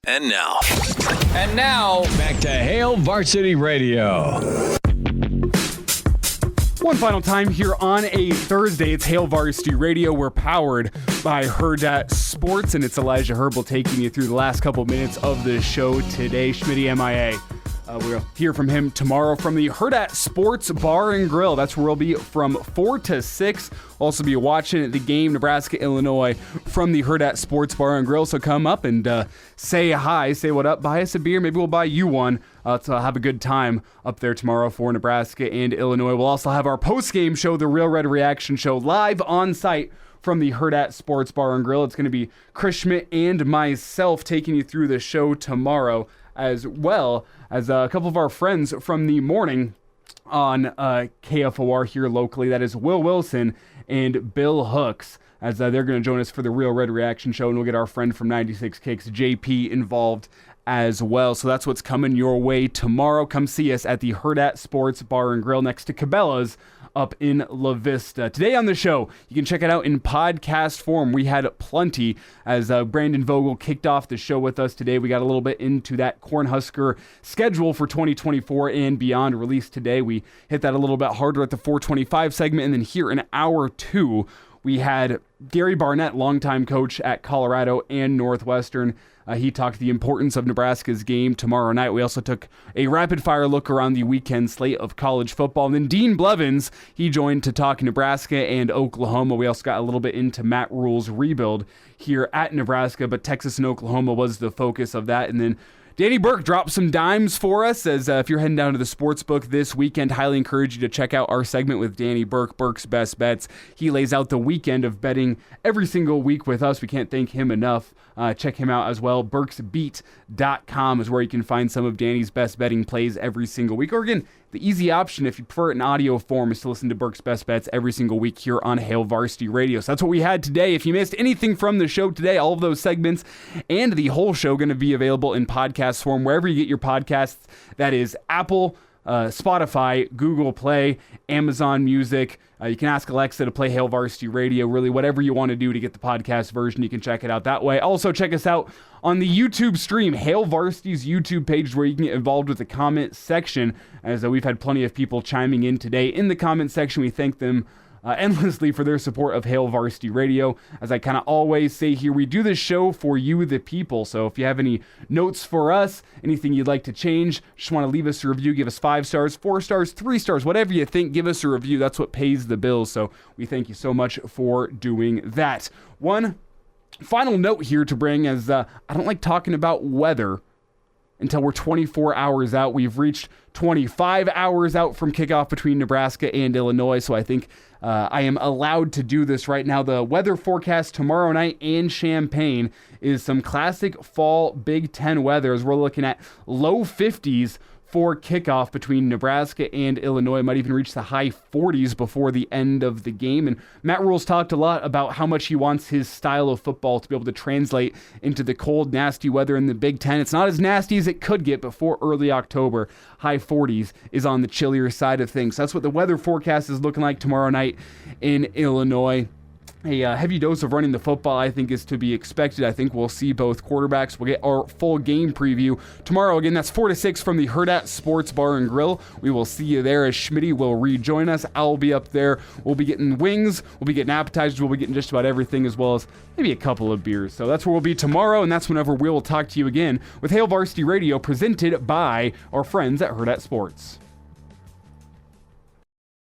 And now, back to Hail Varsity Radio. One final time here on a Thursday. It's Hail Varsity Radio. We're powered by Hurrdat Sports, and it's Elijah Herbel taking you through the last couple minutes of the show today. Schmidt MIA. We'll hear from him tomorrow from the Hurrdat Sports Bar and Grill. That's where we'll be from 4 to 6. We'll also be watching the game, Nebraska, Illinois, from the Hurrdat Sports Bar and Grill. So come up and say hi, say what up, buy us a beer. Maybe we'll buy you one. To have a good time up there tomorrow for Nebraska and Illinois. We'll also have our post-game show, the Real Red Reaction Show, live on site from the Hurrdat Sports Bar and Grill. It's going to be Chris Schmidt and myself taking you through the show tomorrow, as well as a couple of our friends from the morning on KFOR here locally. That is Will Wilson and Bill Hooks, as they're going to join us for the Real Red Reaction Show, and we'll get our friend from 96 Kicks, JP, involved as well. So that's what's coming your way tomorrow. Come see us at the Hurrdat Sports Bar and Grill next to Cabela's up in La Vista. Today on the show, you can check it out in podcast form. We had plenty as Brandon Vogel kicked off the show with us today. We got a little bit into that Cornhusker schedule for 2024 and beyond released today. We hit that a little bit harder at the 425 segment, and then here in hour 2, we had Gary Barnett, longtime coach at Colorado and Northwestern. He talked the importance of Nebraska's game tomorrow night. We also took a rapid-fire look around the weekend slate of college football. And then Dean Blevins, he joined to talk Nebraska and Oklahoma. We also got a little bit into Matt Rule's rebuild here at Nebraska, but Texas and Oklahoma was the focus of that. And then Danny Burke dropped some dimes for us, as if you're heading down to the sports book this weekend, highly encourage you to check out our segment with Danny Burke, Burke's Best Bets. He lays out the weekend of betting every single week with us. We can't thank him enough. Check him out as well. BurksBeat.com is where you can find some of Danny's best betting plays every single week. Or again, the easy option, if you prefer it in audio form, is to listen to Burke's Best Bets every single week here on Hail Varsity Radio. So that's what we had today. If you missed anything from the show today, all of those segments and the whole show going to be available in podcast form wherever you get your podcasts. That is Apple, Spotify, Google Play, Amazon Music. You can ask Alexa to play Hail Varsity Radio. Really, whatever you want to do to get the podcast version, you can check it out that way. Also, check us out on the YouTube stream, Hail Varsity's YouTube page, where you can get involved with the comment section, as we've had plenty of people chiming in today in the comment section. We thank them endlessly for their support of Hail Varsity Radio. As I kind of always say here, we do this show for you, the people. So if you have any notes for us, anything you'd like to change, just want to leave us a review, give us 5 stars, 4 stars, 3 stars, whatever you think, give us a review. That's what pays the bills. So we thank you so much for doing that. One final note here to bring, as I don't like talking about weather until we're 24 hours out. We've reached 25 hours out from kickoff between Nebraska and Illinois, so I think I am allowed to do this right now. The weather forecast tomorrow night in Champaign is some classic fall Big Ten weather, as we're looking at low 50s before kickoff between Nebraska and Illinois. It might even reach the high 40s before the end of the game. And Matt Rule's talked a lot about how much he wants his style of football to be able to translate into the cold, nasty weather in the Big Ten. It's not as nasty as it could get before early October. High 40s is on the chillier side of things. That's what the weather forecast is looking like tomorrow night in Illinois. A heavy dose of running the football, I think, is to be expected. I think we'll see both quarterbacks. We'll get our full game preview tomorrow. Again, that's 4 to 6 from the Hurrdat Sports Bar and Grill. We will see you there as Schmitty will rejoin us. I'll be up there. We'll be getting wings. We'll be getting appetizers. We'll be getting just about everything, as well as maybe a couple of beers. So that's where we'll be tomorrow, and that's whenever we'll talk to you again with Hail Varsity Radio, presented by our friends at Hurrdat Sports.